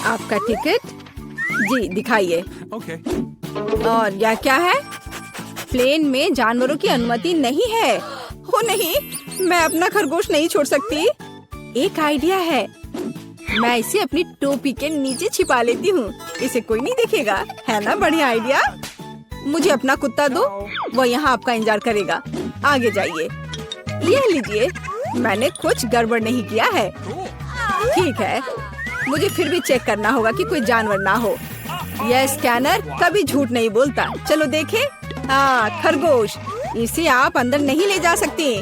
आपका टिकट जी दिखाइए। Okay. और यह क्या है? प्लेन में जानवरों की अनुमति नहीं है। हो नहीं, मैं अपना खरगोश नहीं छोड़ सकती। एक आइडिया है, मैं इसे अपनी टोपी के नीचे छिपा लेती हूँ। इसे कोई नहीं देखेगा, है ना? बढ़िया आइडिया। मुझे अपना कुत्ता दो, वो यहाँ आपका इंतजार करेगा। आगे जाइए। यह लीजिए, मैंने कुछ गड़बड़ नहीं किया है। ठीक है, मुझे फिर भी चेक करना होगा कि कोई जानवर ना हो। यह स्कैनर कभी झूठ नहीं बोलता। चलो देखें। हाँ, खरगोश। इसे आप अंदर नहीं ले जा सकती।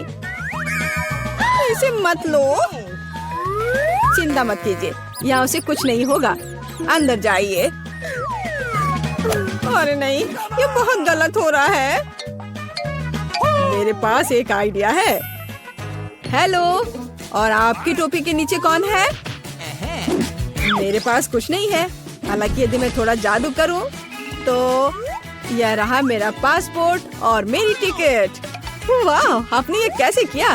इसे मत लो। चिंता मत कीजिए, यहाँ उसे कुछ नहीं होगा। अंदर जाइए। अरे नहीं, ये बहुत गलत हो रहा है। मेरे पास एक आइडिया है। हेलो, और आपकी टोपी के नीचे कौन है? मेरे पास कुछ नहीं है। हालांकि यदि मैं थोड़ा जादू करूं, तो यह रहा मेरा पासपोर्ट और मेरी टिकट। वाह, आपने ये कैसे किया?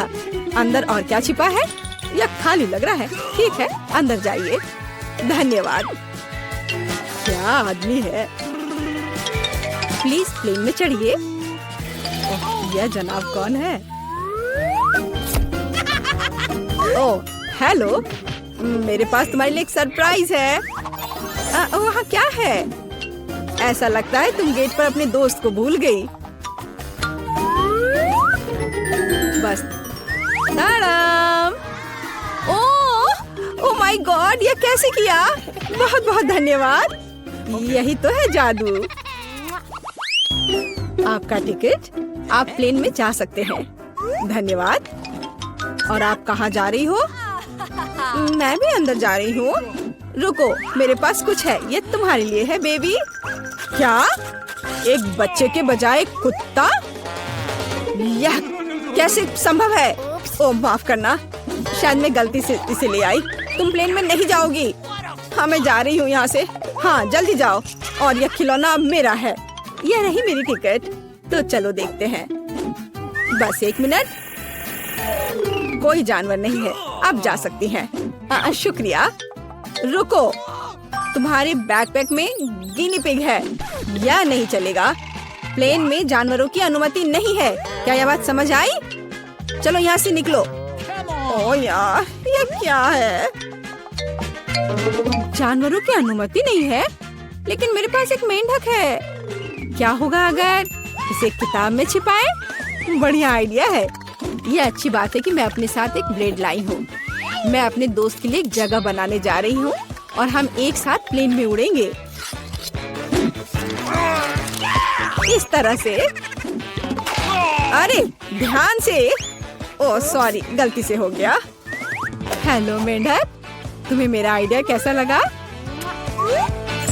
अंदर और क्या छिपा है? यह खाली लग रहा है। ठीक है, अंदर जाइए। धन्यवाद। क्या आदमी है। प्लीज प्लेन में चढ़िए। यह जनाब कौन है? ओह, हेलो। मेरे पास तुम्हारे लिए एक सरप्राइज है। वहाँ क्या है? ऐसा लगता है तुम गेट पर अपने दोस्त को भूल गई। बस। ताड़ाम। ओह माय गॉड, ये कैसे किया? बहुत बहुत धन्यवाद। यही तो है जादू। आपका टिकट, आप प्लेन में जा सकते हैं। धन्यवाद। और आप कहाँ जा रही हो? मैं भी अंदर जा रही हूँ। रुको, मेरे पास कुछ है। ये तुम्हारे लिए है बेबी। क्या? एक बच्चे के बजाय कुत्ता? यह कैसे संभव है? ओह माफ करना, शायद मैं गलती से इसे ले आई। तुम प्लेन में नहीं जाओगी। हाँ, मैं जा रही हूँ यहाँ से। हाँ, जल्दी जाओ। और यह खिलौना अब मेरा है। यह रही मेरी टिकट। तो चलो देखते हैं। बस एक मिनट। कोई जानवर नहीं है, आप जा सकती हैं। शुक्रिया। रुको, तुम्हारे बैकपैक में गिनी पिग है। यह नहीं चलेगा। प्लेन में जानवरों की अनुमति नहीं है। क्या यह बात समझ आई? चलो यहाँ से निकलो। ओह यार, ये क्या है? जानवरों की अनुमति नहीं है, लेकिन मेरे पास एक मेंढक है। क्या होगा अगर इसे किताब में छिपाएं? बढ़िया आइडिया है। ये अच्छी बात है कि मैं अपने साथ एक ब्लेड लाई हूँ। मैं अपने दोस्त के लिए एक जगह बनाने जा रही हूँ और हम एक साथ प्लेन में उड़ेंगे। इस तरह से। अरे ध्यान से। ओह सॉरी, गलती से हो गया। हेलो मेंढक, तुम्हें मेरा आइडिया कैसा लगा?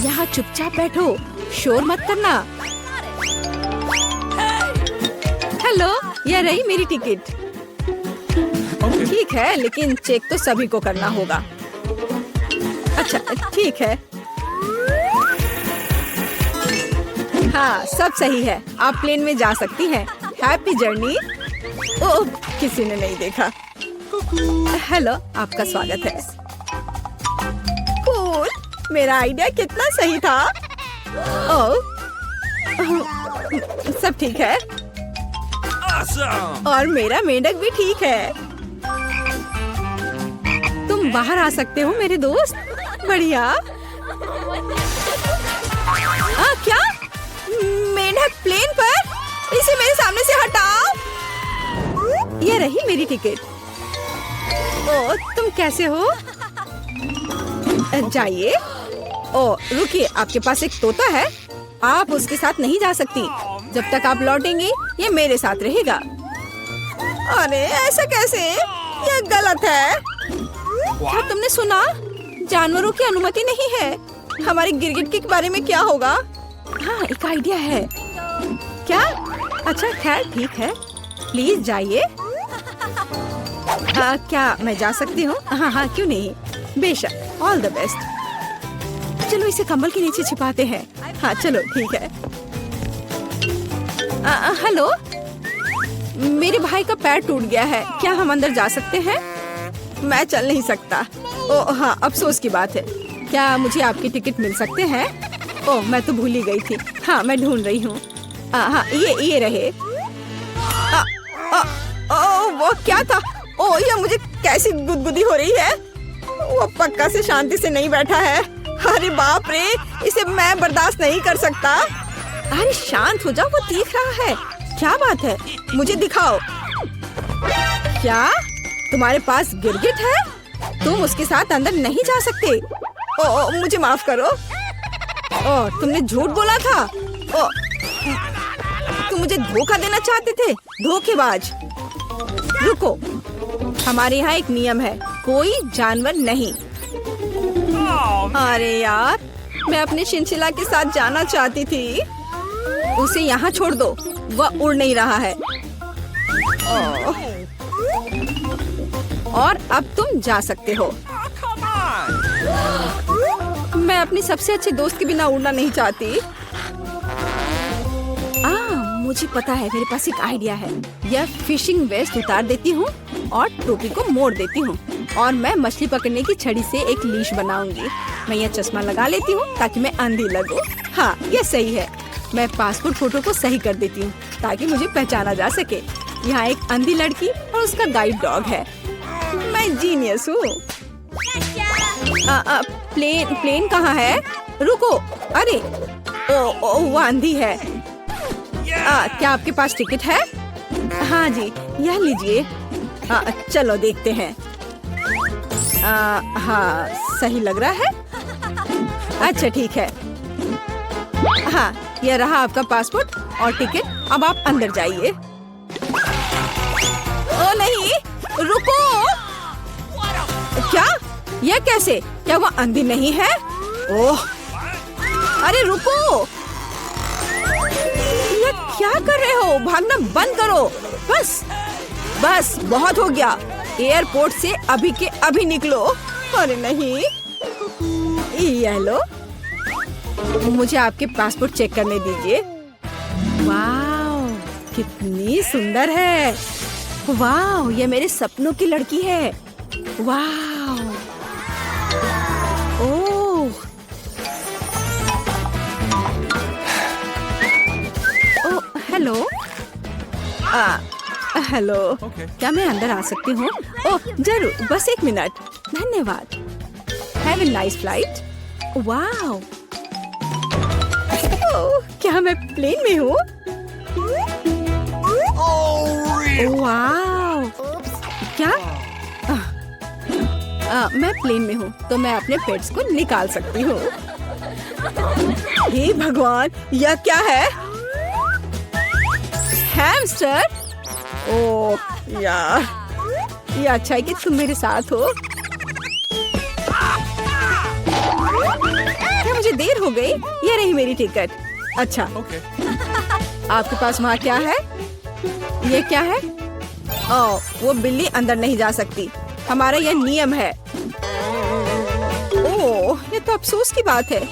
यहाँ चुपचाप बैठो, शोर मत करना। हेलो, यह रही मेरी टिकट। ठीक है, लेकिन चेक तो सभी को करना होगा। अच्छा ठीक है। हाँ, सब सही है। आप प्लेन में जा सकती हैं। Happy journey. ओह, किसी ने नहीं देखा। हेलो, आपका स्वागत है। कूल, मेरा आइडिया कितना सही था। ओह, सब ठीक है। और मेरा मेंढक भी ठीक है। तुम बाहर आ सकते हो मेरे दोस्त। बढ़िया। क्या? मेंढक प्लेन पर? इसे मेरे सामने से हटाओ। ये रही मेरी टिकट। ओह, तुम कैसे हो? जाइए। ओह रुकिए, आपके पास एक तोता है। आप उसके साथ नहीं जा सकती। जब तक आप लौटेंगी, ये मेरे साथ रहेगा। अरे ऐसा कैसे? ये गलत है। क्या तुमने सुना? जानवरों की अनुमति नहीं है। हमारे गिरगिट के बारे में क्या होगा? हाँ, एक आइडिया है। क्या? अच्छा खैर ठीक है, प्लीज जाइए। क्या मैं जा सकती हूँ? हाँ हाँ, क्यों नहीं, बेशक। All the best. चलो इसे कंबल के नीचे छिपाते हैं। हाँ चलो ठीक है। हेलो, मेरे भाई का पैर टूट गया है। क्या हम अंदर जा सकते हैं? मैं चल नहीं सकता। ओह हाँ, अफसोस की बात है। क्या मुझे आपकी टिकट मिल सकते हैं? ओह, मैं तो भूल ही गई थी। हाँ, मैं ढूंढ रही हूँ। हाँ, ये रहे। वो क्या था? ओह, ये मुझे कैसी गुदगुदी हो रही है। वो पक्का से शांति से नहीं बैठा है। अरे बाप रे, इसे मैं बर्दाश्त नहीं कर सकता। अरे शांत हो जाओ, वो देख रहा है। क्या बात है, मुझे दिखाओ। क्या तुम्हारे पास गिरगिट है? तुम उसके साथ अंदर नहीं जा सकते। ओह, मुझे माफ करो। ओह, तुमने झूठ बोला था। ओह, तुम मुझे धोखा देना चाहते थे, धोखेबाज। रुको, हमारे यहाँ एक नियम है, कोई जानवर नहीं। अरे यार, मैं अपने शिनशिला के साथ जाना चाहती थी। उसे यहाँ छोड़ दो, वह उड़ नहीं रहा है। और अब तुम जा सकते हो। मैं अपनी सबसे अच्छे दोस्त के बिना उड़ना नहीं चाहती। मुझे पता है, मेरे पास एक आइडिया है। यह फिशिंग वेस्ट उतार देती हूँ और टोपी को मोड़ देती हूँ और मैं मछली पकड़ने की छड़ी से एक लीश बनाऊंगी। मैं यह चश्मा लगा लेती हूँ ताकि मैं अंधी लगूं। हाँ, यह सही है। मैं पासपोर्ट फोटो को सही कर देती हूँ ताकि मुझे पहचाना जा सके। यहाँ एक अंधी लड़की और उसका गाइड डॉग है। मैं जीनियस हूँ। प्लेन कहाँ है? रुको, अरे वो अंधी है। क्या आपके पास टिकट है? हाँ जी, यह लीजिए। चलो देखते हैं। हाँ, सही लग रहा है। अच्छा ठीक है। हाँ, यह रहा आपका पासपोर्ट और टिकट। अब आप अंदर जाइए। ओ नहीं, रुको। क्या? यह कैसे? क्या वो अंधी नहीं है? ओह, अरे रुको। यह क्या कर रहे हो? भागना बंद करो। बस बहुत हो गया। एयरपोर्ट से अभी के अभी निकलो। अरे नहीं, ये लो, मुझे आपके पासपोर्ट चेक करने दीजिए। वाह, कितनी सुंदर है। वाह, ये मेरे सपनों की लड़की है। वाह, ओह, हेलो। हेलो, क्या मैं अंदर आ सकती हूँ? ओह जरूर, बस 1 मिनट। धन्यवाद। Have a nice flight. वाह, क्या मैं प्लेन में हूँ? वाह, क्या? मैं प्लेन में हूँ तो मैं अपने पेट्स को निकाल सकती हूँ। हे भगवान, यह क्या है? हैमस्टर? ओह यार, ये अच्छा है कि तुम मेरे साथ हो। क्या मुझे देर हो गई? ये रही मेरी टिकट। अच्छा, आपके पास वहाँ क्या है? ये क्या है? ओह, वो बिल्ली अंदर नहीं जा सकती। हमारा यह नियम है। ओह, ये तो अफसोस की बात है।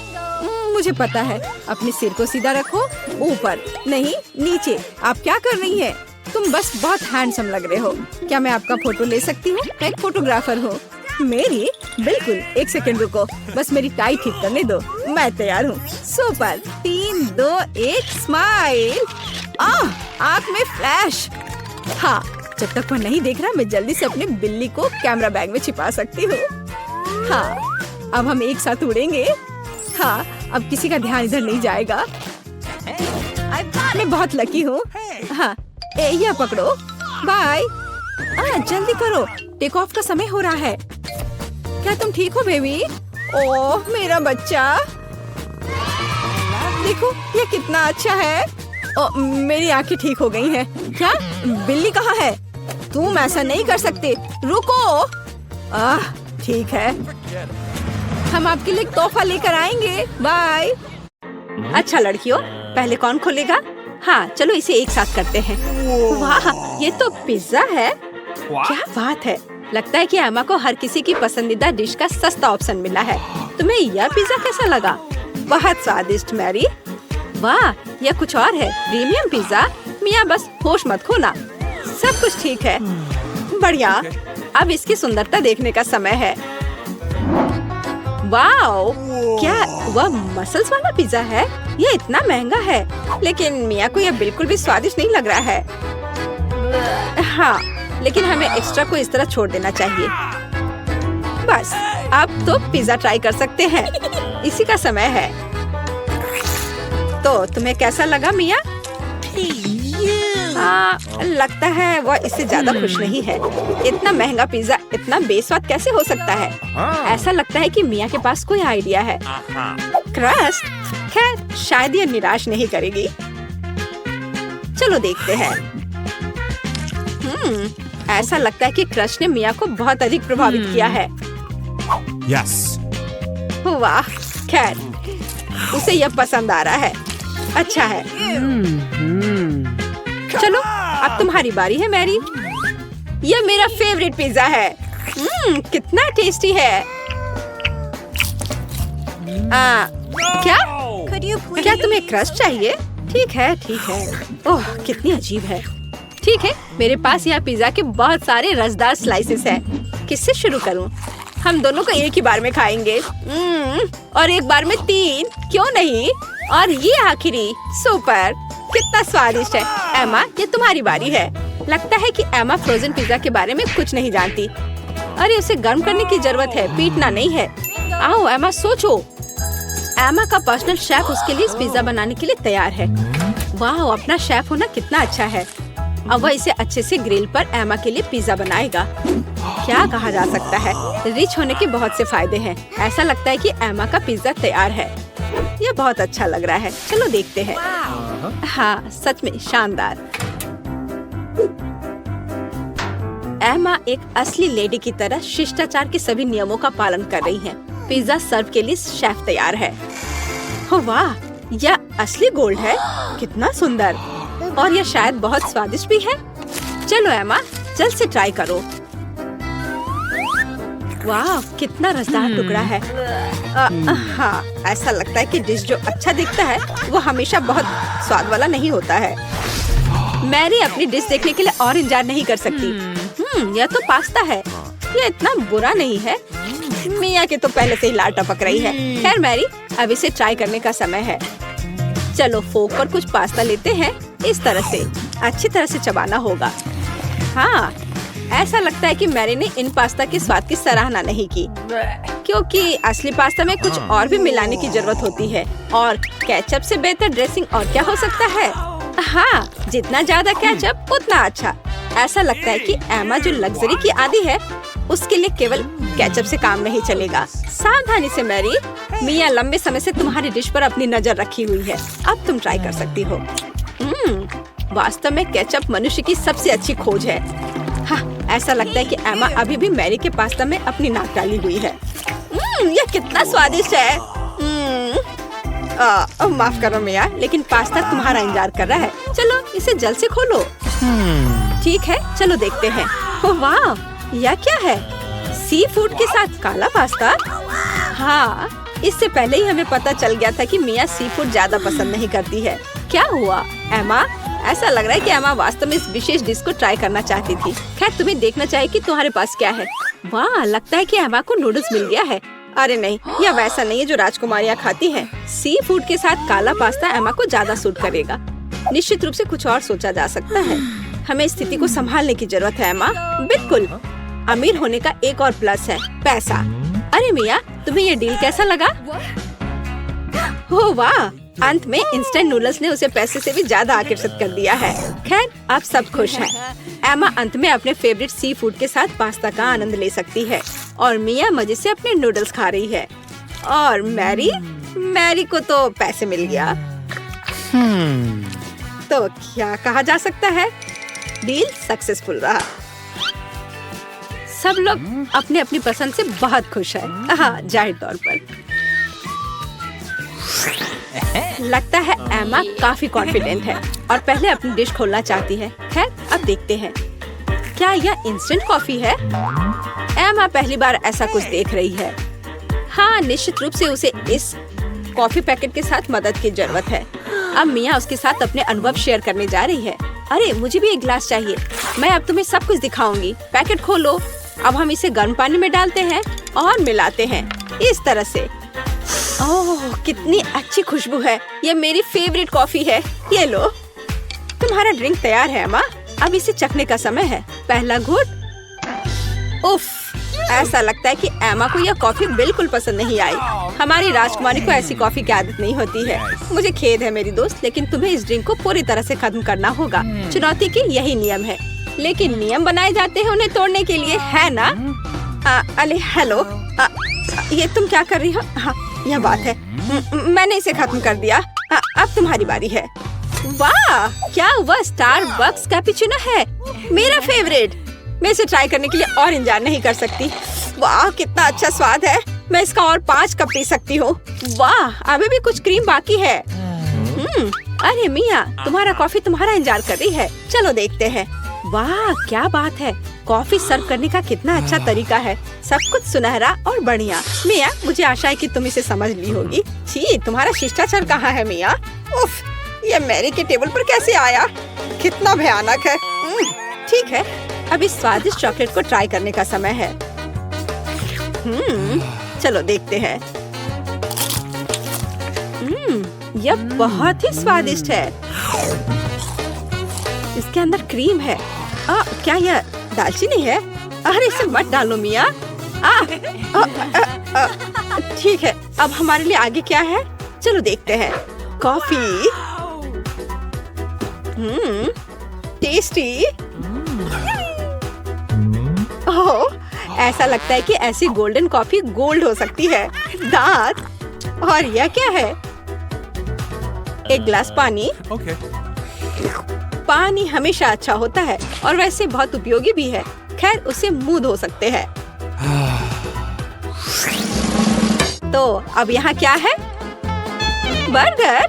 मुझे पता है। अपने सिर को सीधा रखो, ऊपर नहीं नीचे। आप क्या कर रही हैं? तुम बस बहुत हैंडसम लग रहे हो। क्या मैं आपका फोटो ले सकती हूँ? मैं एक फोटोग्राफर हूँ। मेरी? बिल्कुल, 1 सेकंड रुको, बस मेरी टाई ठीक करने दो। मैं तैयार हूँ। सुपर। 3, 2, 1, स्माइल। आँख में फ्लैश। हाँ, जब तक वो नहीं देख रहा, मैं जल्दी से अपने बिल्ली को कैमरा बैग में छिपा सकती हूँ। हाँ, अब हम एक साथ उड़ेंगे। हाँ, अब किसी का ध्यान इधर नहीं जाएगा। मैं बहुत लकी हूँ। हाँ, यह पकड़ो। बाय। जल्दी करो, टेक ऑफ का समय हो रहा है। क्या तुम ठीक हो बेबी? ओह मेरा बच्चा, देखो ये कितना अच्छा है। ओह, मेरी आंखें ठीक हो गई हैं। क्या? बिल्ली कहाँ है? तुम ऐसा नहीं कर सकते, रुको। ठीक है, हम आपके लिए तोहफा लेकर आएंगे। बाय। अच्छा लड़कियों, पहले कौन खोलेगा? हाँ, चलो इसे एक साथ करते हैं। वाह, ये तो पिज्जा है। क्या बात है। लगता है कि एमा को हर किसी की पसंदीदा डिश का सस्ता ऑप्शन मिला है। तुम्हें यह पिज्जा कैसा लगा? बहुत स्वादिष्ट मैरी। वाह, यह कुछ और है, प्रीमियम पिज्जा। मियाँ बस होश मत खोना, सब कुछ ठीक है। बढ़िया, अब इसकी सुंदरता देखने का समय है। वाओ, क्या वह मसल्स वाला पिज्जा है? ये इतना महंगा है, लेकिन मिया को यह बिल्कुल भी स्वादिष्ट नहीं लग रहा है। हाँ, लेकिन हमें एक्स्ट्रा को इस तरह छोड़ देना चाहिए। बस, अब तो पिज्जा ट्राई कर सकते हैं। इसी का समय है। तो तुम्हें कैसा लगा मिया? लगता है वह इससे ज्यादा खुश नहीं है। इतना महंगा पिज्जा इतना बेस्वाद कैसे हो सकता है? ऐसा लगता है कि मिया के पास कोई आइडिया है। क्रस्ट, खैर शायद ये निराश नहीं करेगी। चलो देखते हैं। ऐसा लगता है कि क्रस्ट ने मिया को बहुत अधिक प्रभावित किया है। Yes. वाह, खैर उसे यह पसंद आ रहा है। अच्छा है। चलो अब तुम्हारी बारी है मैरी। यह मेरा फेवरेट पिज्जा है। कितना टेस्टी है। क्या तुम्हें क्रस्ट चाहिए? ठीक है, ठीक है। ओह, कितनी अजीब है। ठीक है, मेरे पास यह पिज्जा के बहुत सारे रसदार स्लाइसेस हैं। किससे शुरू करूं? हम दोनों को एक ही बार में खाएंगे। और एक बार में 3, क्यों नहीं? और ये आखिरी, सुपर, कितना स्वादिष्ट है। एमा, ये तुम्हारी बारी है। लगता है कि एमा फ्रोजन पिज्जा के बारे में कुछ नहीं जानती। अरे उसे गर्म करने की जरूरत है, पीटना नहीं है। आओ एमा, सोचो। एमा का पर्सनल शेफ उसके लिए इस पिज्जा बनाने के लिए तैयार है। वाह, अपना शेफ होना कितना अच्छा है। अब वह इसे अच्छे से ग्रिल पर एमा के लिए पिज्जा बनाएगा। क्या कहा जा सकता है, रिच होने के बहुत से फायदे हैं। ऐसा लगता है कि एमा का पिज्जा तैयार है। यह बहुत अच्छा लग रहा है। चलो देखते हैं। हाँ, सच में शानदार। एमा एक असली लेडी की तरह शिष्टाचार के सभी नियमों का पालन कर रही है। पिज्जा सर्व के लिए शेफ तैयार है। हो वाह, यह असली गोल्ड है। कितना सुंदर, और यह शायद बहुत स्वादिष्ट भी है। चलो एमा, जल्द से ट्राई करो। वाह, कितना रसदार टुकड़ा है। हाँ, ऐसा लगता है कि डिश जो अच्छा दिखता है वो हमेशा बहुत स्वाद वाला नहीं होता है। मैरी अपनी डिश देखने के लिए और इंतजार नहीं कर सकती। यह तो पास्ता है। यह इतना बुरा नहीं है। मिया के तो पहले से ही लार टपक रही है। खैर मैरी, अब इसे ट्राई करने का समय है। चलो फोक पर कुछ पास्ता लेते हैं। इस तरह से अच्छी तरह से चबाना होगा। हाँ, ऐसा लगता है कि मैरी ने इन पास्ता के स्वाद की सराहना नहीं की, क्योंकि असली पास्ता में कुछ और भी मिलाने की जरूरत होती है। और केचप से बेहतर ड्रेसिंग और क्या हो सकता है? हाँ, जितना ज्यादा केचप उतना अच्छा। ऐसा लगता है कि एमा जो लग्जरी की आदी है, उसके लिए केवल केचप से काम नहीं चलेगा। सावधानी से मैरी, मिया लंबे समय से तुम्हारी डिश पर अपनी नजर रखी हुई है। अब तुम ट्राई कर सकती हो। वास्तव में केचप मनुष्य की सबसे अच्छी खोज है। हाँ, ऐसा लगता है कि एमा अभी भी मैरी के पास्ता में अपनी नाक डाली हुई है। यह कितना स्वादिष्ट है। माफ करो मिया, लेकिन पास्ता तुम्हारा इंतजार कर रहा है। चलो इसे जल्द से खोलो। ठीक है, चलो देखते हैं। वाह, यह क्या है? सी फूड के साथ काला पास्ता? हाँ, इससे पहले ही हमें पता चल गया था कि मिया सी फूड ज्यादा पसंद नहीं करती है। क्या हुआ एमा? ऐसा लग रहा है कि एमा वास्तव में इस विशेष डिश को ट्राई करना चाहती थी। खैर, तुम्हें देखना चाहिए कि तुम्हारे पास क्या है। वाह, लगता है कि एमा को नूडल्स मिल गया है। अरे नहीं, यह वैसा नहीं है जो राजकुमारियाँ खाती हैं। सी फूड के साथ काला पास्ता एमा को ज्यादा सूट करेगा। निश्चित रूप से कुछ और सोचा जा सकता है। हमें स्थिति को संभालने की जरूरत है एमा। बिल्कुल। अमीर होने का एक और प्लस है, पैसा। अरे मिया, तुम्हें ये डील कैसा लगा? हो वाह, अंत में इंस्टेंट नूडल्स ने उसे पैसे से भी ज्यादा आकर्षित कर दिया है। खैर, अब सब खुश हैं। एमा अंत में अपने फेवरेट सी फूड के साथ पास्ता का आनंद ले सकती है और मिया मजे से अपने नूडल्स खा रही है। और मैरी को तो पैसे मिल गया। तो क्या कहा जा सकता है, डील सक्सेसफुल रहा। सब लोग अपने अपनी पसंद से बहुत खुश है। हाँ, जाहिर तौर पर लगता है एमा काफी कॉन्फिडेंट है और पहले अपनी डिश खोलना चाहती है। खैर, अब देखते हैं। क्या यह इंस्टेंट कॉफी है? एमा पहली बार ऐसा कुछ देख रही है। हाँ, निश्चित रूप से उसे इस कॉफी पैकेट के साथ मदद की जरूरत है। अब मिया उसके साथ अपने अनुभव शेयर करने जा रही है। अरे, मुझे भी एक गिलास चाहिए। मैं अब तुम्हें सब कुछ दिखाऊंगी। पैकेट खोलो। अब हम इसे गर्म पानी में डालते हैं और मिलाते हैं इस तरह से। ओह, कितनी अच्छी खुशबू है। ये मेरी फेवरेट कॉफी है। ये लो, तुम्हारा ड्रिंक तैयार है अम्मा। अब इसे चखने का समय है। पहला घूंट। उफ, ऐसा लगता है कि एमा को यह कॉफी बिल्कुल पसंद नहीं आई। हमारी राजकुमारी को ऐसी कॉफी की आदत नहीं होती है। मुझे खेद है मेरी दोस्त, लेकिन तुम्हें इस ड्रिंक को पूरी तरह से खत्म करना होगा। चुनौती की यही नियम है, लेकिन नियम बनाए जाते हैं उन्हें तोड़ने के लिए, है ना? अरे हेलो, ये तुम क्या कर रही हो? हाँ, यह बात है। मैंने इसे खत्म कर दिया। अब तुम्हारी बारी है। वाह, क्या वह स्टारबक्स कैपुचिनो है, मेरा फेवरेट। मैं इसे ट्राई करने के लिए और इंतजार नहीं कर सकती। वाह, कितना अच्छा स्वाद है। मैं इसका और 5 कप पी सकती हूँ। वाह, अभी भी कुछ क्रीम बाकी है। अरे मिया, तुम्हारा कॉफी तुम्हारा इंतजार कर रही है। चलो देखते हैं। वाह, क्या बात है। कॉफी सर्व करने का कितना अच्छा तरीका है। सब कुछ सुनहरा और बढ़िया। मिया, मुझे आशा है कि तुम इसे समझ ली होगी। छी, तुम्हारा शिष्टाचार कहाँ है मिया? उफ, ये मैरी के टेबल पर कैसे आया? कितना भयानक है। ठीक है, अब इस स्वादिष्ट चॉकलेट को ट्राई करने का समय है। चलो देखते हैं। यह बहुत ही स्वादिष्ट है। इसके अंदर क्रीम है। क्या यह दालचीनी है? अरे इसे मत डालो मिया। ठीक है, अब हमारे लिए आगे क्या है? चलो देखते हैं। कॉफी। टेस्टी। ओह, ऐसा लगता है कि ऐसी गोल्डन कॉफी गोल्ड हो सकती है। दांत। और यह क्या है? एक ग्लास पानी। Okay. पानी हमेशा अच्छा होता है और वैसे बहुत उपयोगी भी है। खैर, उसे मुंह धो सकते हैं। तो अब यहाँ क्या है? बर्गर।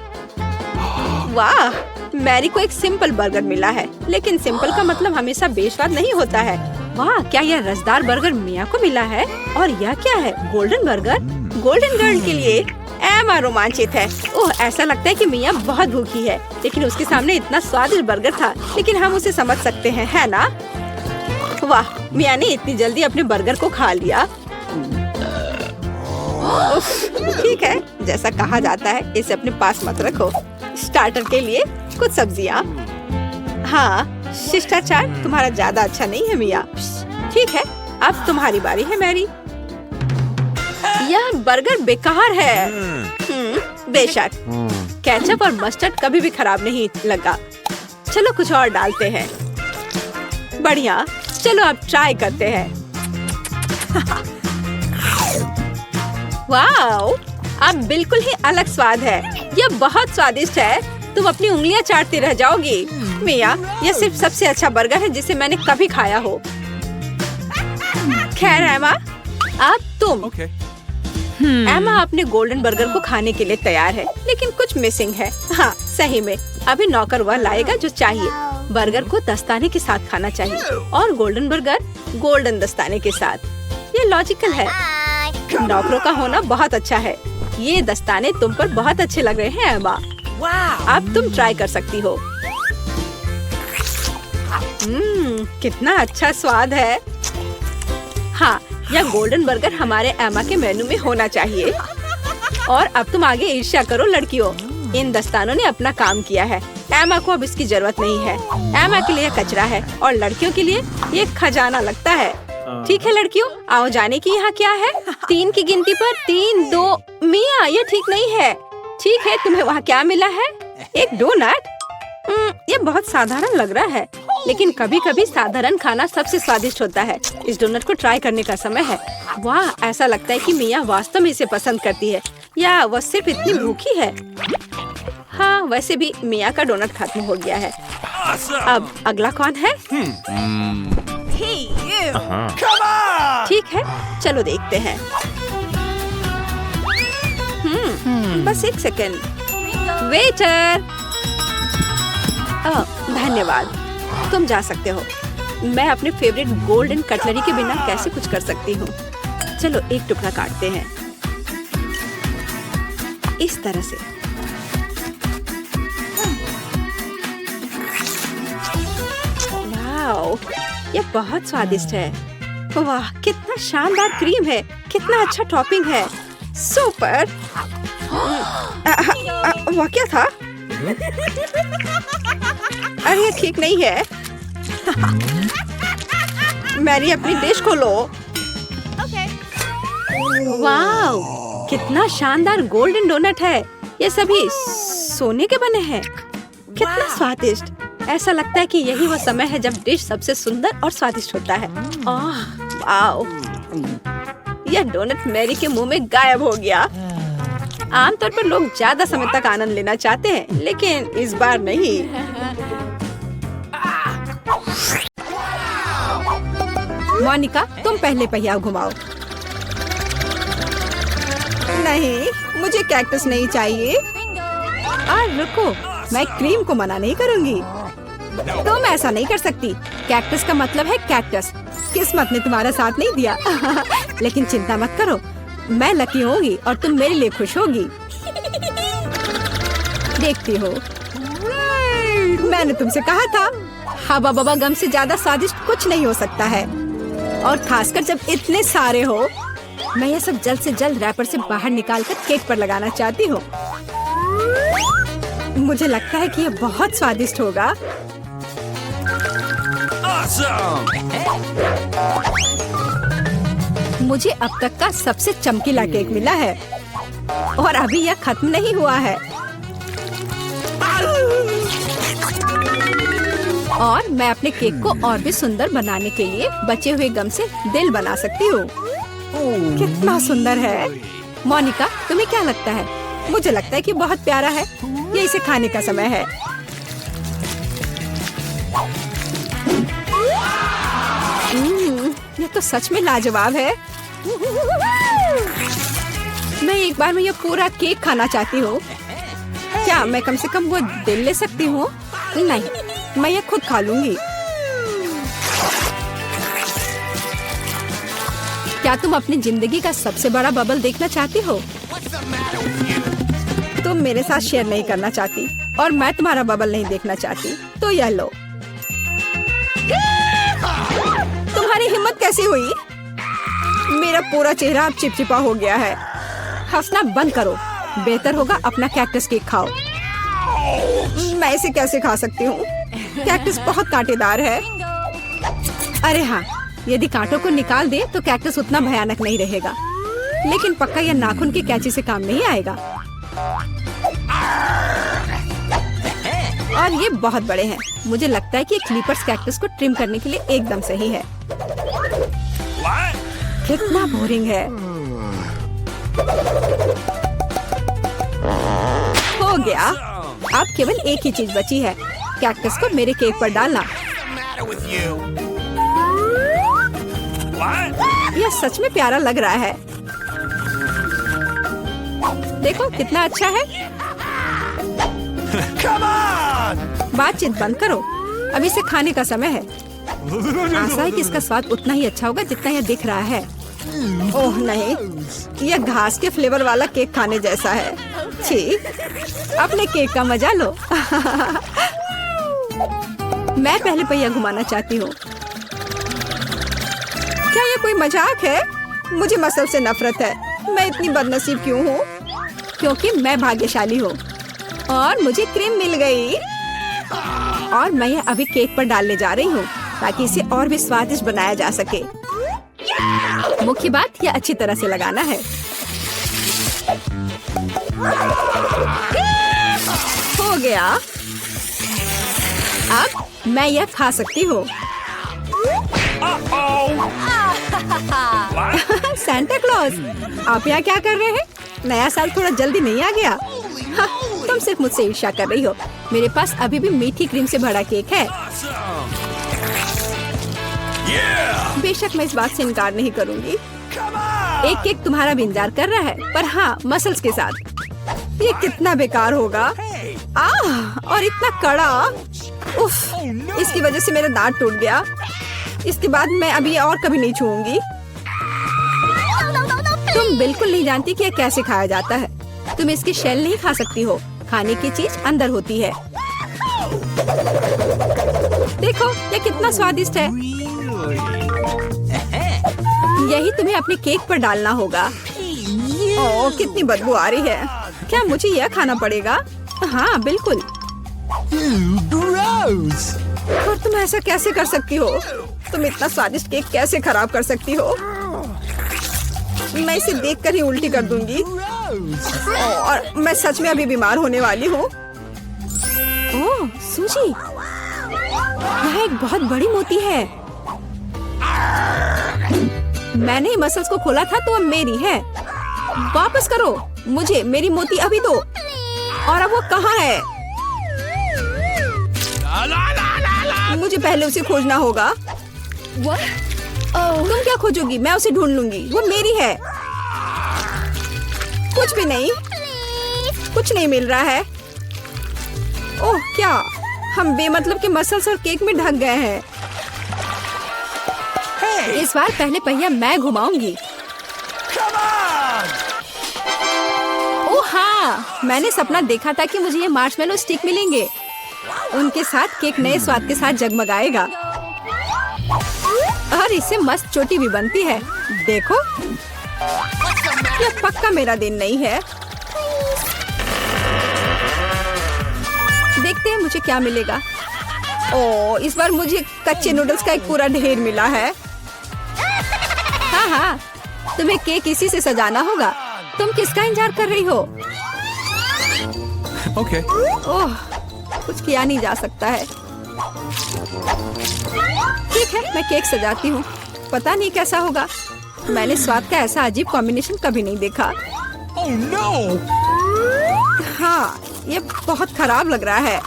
वाह, मैरी को एक सिंपल बर्गर मिला है, लेकिन सिंपल का मतलब हमेशा बेस्वाद नहीं होता है। वाह, क्या यह रसदार बर्गर मिया को मिला है? और यह क्या है? Golden burger. गोल्डन गर्ल के लिए एमा रोमांचित है। ओह, ऐसा लगता है कि मिया बहुत भूखी है, लेकिन उसके सामने इतना स्वादिष्ट बर्गर था, लेकिन हम उसे समझ सकते हैं, है ना? वाह, मिया ने इतनी जल्दी अपने बर्गर को खा लिया। ठीक है, जैसा कहा जाता है, इसे अपने पास मत रखो। स्टार्टर के लिए कुछ सब्जियाँ। हाँ, शिष्टाचार तुम्हारा ज्यादा अच्छा नहीं है मिया। ठीक है, अब तुम्हारी बारी है मैरी। यह बर्गर बेकार है। बेशक, केचप और मस्टर्ड कभी भी खराब नहीं लगा। चलो कुछ और डालते हैं। बढ़िया, चलो अब ट्राई करते हैं। वाओ, अब बिल्कुल ही अलग स्वाद है। यह बहुत स्वादिष्ट है। तुम अपनी उंगलियां चाटती रह जाओगी। मिया, यह सिर्फ सबसे अच्छा बर्गर है जिसे मैंने कभी खाया हो। खैर एमा, अब तुम। Okay. एमा अपने गोल्डन बर्गर को खाने के लिए तैयार है, लेकिन कुछ मिसिंग है। हाँ, सही में। अभी नौकर वह लाएगा जो चाहिए। बर्गर को दस्ताने के साथ खाना चाहिए और गोल्डन बर्गर गोल्डन दस्ताने के साथ। ये लॉजिकल है। नौकरों का होना बहुत अच्छा है। ये दस्ताने तुम पर बहुत अच्छे लग रहे हैं एमा। अब तुम ट्राई कर सकती हो। कितना अच्छा स्वाद है। हाँ, यह गोल्डन बर्गर हमारे एमा के मेनू में होना चाहिए। और अब तुम आगे ईर्ष्या करो लड़कियों। इन दस्तानों ने अपना काम किया है। एमा को अब इसकी जरूरत नहीं है। एमा के लिए कचरा है और लड़कियों के लिए ये खजाना लगता है। ठीक है लड़कियों, आओ जाने की यहाँ क्या है? 3 की गिनती पर 3, 2। मिया, ये ठीक नहीं है। ठीक है, तुम्हें वहाँ क्या मिला है? एक डोनट। ये बहुत साधारण लग रहा है, लेकिन कभी कभी साधारण खाना सबसे स्वादिष्ट होता है। इस डोनट को ट्राई करने का समय है। वाह, ऐसा लगता है कि मिया वास्तव में इसे पसंद करती है, या वह सिर्फ इतनी भूखी है। हाँ, वैसे भी मिया का डोनट खत्म हो गया है। अब अगला कौन है? ठीक है, चलो देखते हैं। बस एक सेकेंड। वेटर। धन्यवाद, तुम जा सकते हो। मैं अपने फेवरेट गोल्डन कटलरी के बिना कैसे कुछ कर सकती हूँ। चलो एक टुकड़ा काटते हैं इस तरह से। वाओ, ये बहुत स्वादिष्ट है। वाह, कितना शानदार क्रीम है। कितना अच्छा टॉपिंग है, सुपर। वह क्या था? अरे ये ठीक नहीं है। मैरी अपनी डिश खोलो। वाओ, कितना शानदार गोल्डन डोनट है। ये सभी सोने के बने हैं। कितना स्वादिष्ट। ऐसा लगता है कि यही वो समय है जब डिश सबसे सुंदर और स्वादिष्ट होता है। आह, वाओ, यह डोनट मैरी के मुंह में गायब हो गया। आमतौर पर लोग ज्यादा समय तक आनंद लेना चाहते हैं, लेकिन इस बार नहीं। मोनिका, तुम पहले पहिया घुमाओ। नहीं, मुझे कैक्टस नहीं चाहिए। रुको, मैं क्रीम को मना नहीं करूंगी। तुम ऐसा नहीं कर सकती। कैक्टस का मतलब है कैक्टस। किस्मत ने तुम्हारा साथ नहीं दिया। लेकिन चिंता मत करो, मैं लकी होगी और तुम मेरे लिए खुश होगी। देखती हो, मैंने तुमसे कहा था, हवा बबा गम से ज्यादा स्वादिष्ट कुछ नहीं हो सकता है, और खासकर जब इतने सारे हो। मैं ये सब जल्द से जल्द रैपर से बाहर निकालकर केक पर लगाना चाहती हूँ। मुझे लगता है कि ये बहुत स्वादिष्ट होगा। मुझे अब तक का सबसे चमकीला केक मिला है, और अभी यह खत्म नहीं हुआ है। और मैं अपने केक को और भी सुंदर बनाने के लिए बचे हुए गम से दिल बना सकती हूँ। कितना सुंदर है। मोनिका, तुम्हें क्या लगता है? मुझे लगता है कि बहुत प्यारा है। ये इसे खाने का समय है। ये तो सच में लाजवाब है। मैं एक बार में ये पूरा केक खाना चाहती हूँ। क्या मैं कम से कम वो दिल ले सकती हूँ? नहीं, मैं ये खुद खा लूंगी। क्या तुम अपनी जिंदगी का सबसे बड़ा बबल देखना चाहती हो? तुम मेरे साथ शेयर नहीं करना चाहती, और मैं तुम्हारा बबल नहीं देखना चाहती, तो यह लो। तुम्हारी हिम्मत कैसी हुई? मेरा पूरा चेहरा अब चिपचिपा हो गया है। हंसना बंद करो। बेहतर होगा अपना कैक्टस केक खाओ। मैं इसे कैसे खा सकती हूँ? कैक्टस बहुत कांटेदार है। अरे हाँ, यदि कांटों को निकाल दे तो कैक्टस उतना भयानक नहीं रहेगा, लेकिन पक्का यह नाखून की कैंची से काम नहीं आएगा। और ये बहुत बड़े हैं। मुझे लगता है कि क्लिपर्स कैक्टस को ट्रिम करने के लिए एकदम सही है। कितना बोरिंग है। हो गया। अब केवल एक ही चीज बची है, कैक्टस को मेरे केक पर डालना। यह सच में प्यारा लग रहा है। देखो कितना अच्छा है। बातचीत बंद करो, अब इसे खाने का समय है। आशा है कि इसका स्वाद उतना ही अच्छा होगा जितना यह दिख रहा है। ओह नहीं, यह घास के फ्लेवर वाला केक खाने जैसा है। छी, अपने केक का मजा लो। मैं पहले पहिया घुमाना चाहती हूँ। क्या ये कोई मजाक है? मुझे मसल से नफरत है। मैं इतनी बदनसीब क्यों हूँ? क्योंकि मैं भाग्यशाली हूँ और मुझे क्रीम मिल गई। और मैं यह अभी केक पर डालने जा रही हूँ ताकि इसे और भी स्वादिष्ट बनाया जा सके। मुख्य बात यह अच्छी तरह से लगाना है। हो गया। अब मैं यह खा सकती हूँ। सांता क्लॉज, आप यहाँ क्या कर रहे हैं? नया साल थोड़ा जल्दी नहीं आ गया? हाँ, तुम सिर्फ मुझसे ईर्ष्या कर रही हो। मेरे पास अभी भी मीठी क्रीम से भरा केक है। बेशक मैं इस बात से इनकार नहीं करूंगी। एक केक तुम्हारा भी इंतजार कर रहा है, पर हाँ, मसल्स के साथ। ये कितना बेकार होगा। और इतना कड़ा। उफ, इसकी वजह से मेरा दांत टूट गया। इसके बाद मैं अभी और कभी नहीं छूऊंगी। तुम बिल्कुल नहीं जानती कि यह कैसे खाया जाता है। तुम इसकी शेल नहीं खा सकती हो। खाने की चीज अंदर होती है। देखो, यह कितना स्वादिष्ट है। यही तुम्हें अपने केक पर डालना होगा। ओह, कितनी बदबू आ रही है। क्या मुझे यह खाना पड़ेगा? हाँ बिल्कुल। Gross! और तुम ऐसा कैसे कर सकती हो? तुम इतना स्वादिष्ट केक कैसे खराब कर सकती हो? मैं इसे देखकर ही उल्टी कर दूंगी। और मैं सच में अभी बीमार होने वाली हूँ। ओह सूजी, यह एक बहुत बड़ी मोती है। मैंने मसल्स को खोला था तो अब मेरी है। वापस करो मुझे मेरी मोती अभी दो। और अब वो कहाँ है? मुझे पहले उसे खोजना होगा। तुम क्या खोजोगी? मैं उसे ढूंढ लूंगी। वो मेरी है। कुछ भी नहीं, कुछ नहीं मिल रहा है। ओह क्या, हम बेमतलब के मसल्स और केक में ढक गए हैं। इस बार पहले पहिया मैं घुमाऊंगी। ओह हाँ, मैंने सपना देखा था कि मुझे ये मार्शमेलो स्टिक मिलेंगे। उनके साथ केक नए स्वाद के साथ जगमगाएगा और इससे मस्त चोटी भी बनती है। देखो, यह पक्का मेरा दिन नहीं है। देखते हैं मुझे क्या मिलेगा। ओह, इस बार मुझे कच्चे नूडल्स का एक पूरा ढेर मिला है। हाँ हाँ, तुम्हें केक इसी से सजाना होगा। तुम किसका इंतजार कर रही हो? Okay. ओह, कुछ किया नहीं जा सकता है। ठीक है, मैं केक सजाती हूँ। पता नहीं कैसा होगा। मैंने स्वाद का ऐसा अजीब कॉम्बिनेशन कभी नहीं देखा। Oh no! हाँ, ये बहुत खराब लग रहा है।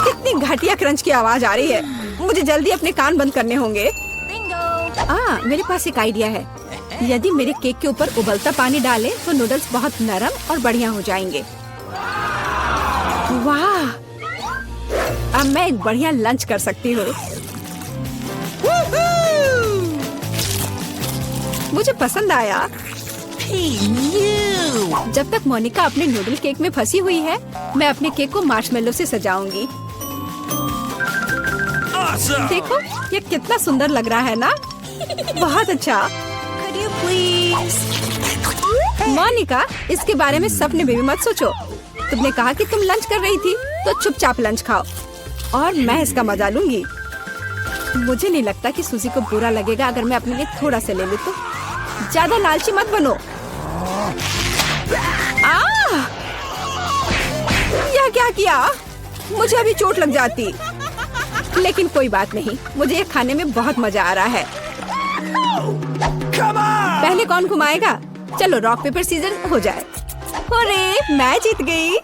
कितनी घटिया क्रंच की आवाज आ रही है। मुझे जल्दी अपने कान बंद करने होंगे। मेरे पास एक आइडिया है। यदि मेरे केक के ऊपर उबलता पानी डालें तो नूडल्स बहुत नरम और बढ़िया हो जाएंगे। वाह! अब मैं एक बढ़िया लंच कर सकती हूँ। मुझे पसंद आया। जब तक मोनिका अपने नूडल केक में फंसी हुई है, मैं अपने केक को मार्शमेलो से सजाऊंगी। Awesome! देखो, ये कितना सुंदर लग रहा है ना? बहुत अच्छा। मोनिका, इसके बारे में सपने में भी मत सोचो। तुमने कहा कि तुम लंच कर रही थी, तो चुपचाप लंच खाओ और मैं इसका मजा लूंगी। मुझे नहीं लगता कि सूजी को बुरा लगेगा अगर मैं अपने लिए थोड़ा सा ले लूं तो। ज्यादा लालची मत बनो। यह क्या किया? मुझे अभी चोट लग जाती। लेकिन कोई बात नहीं, मुझे ये खाने में बहुत मजा आ रहा है। पहले कौन घुमाएगा? चलो रॉक पेपर सीजर हो जाए। अरे, मैं जीत गई।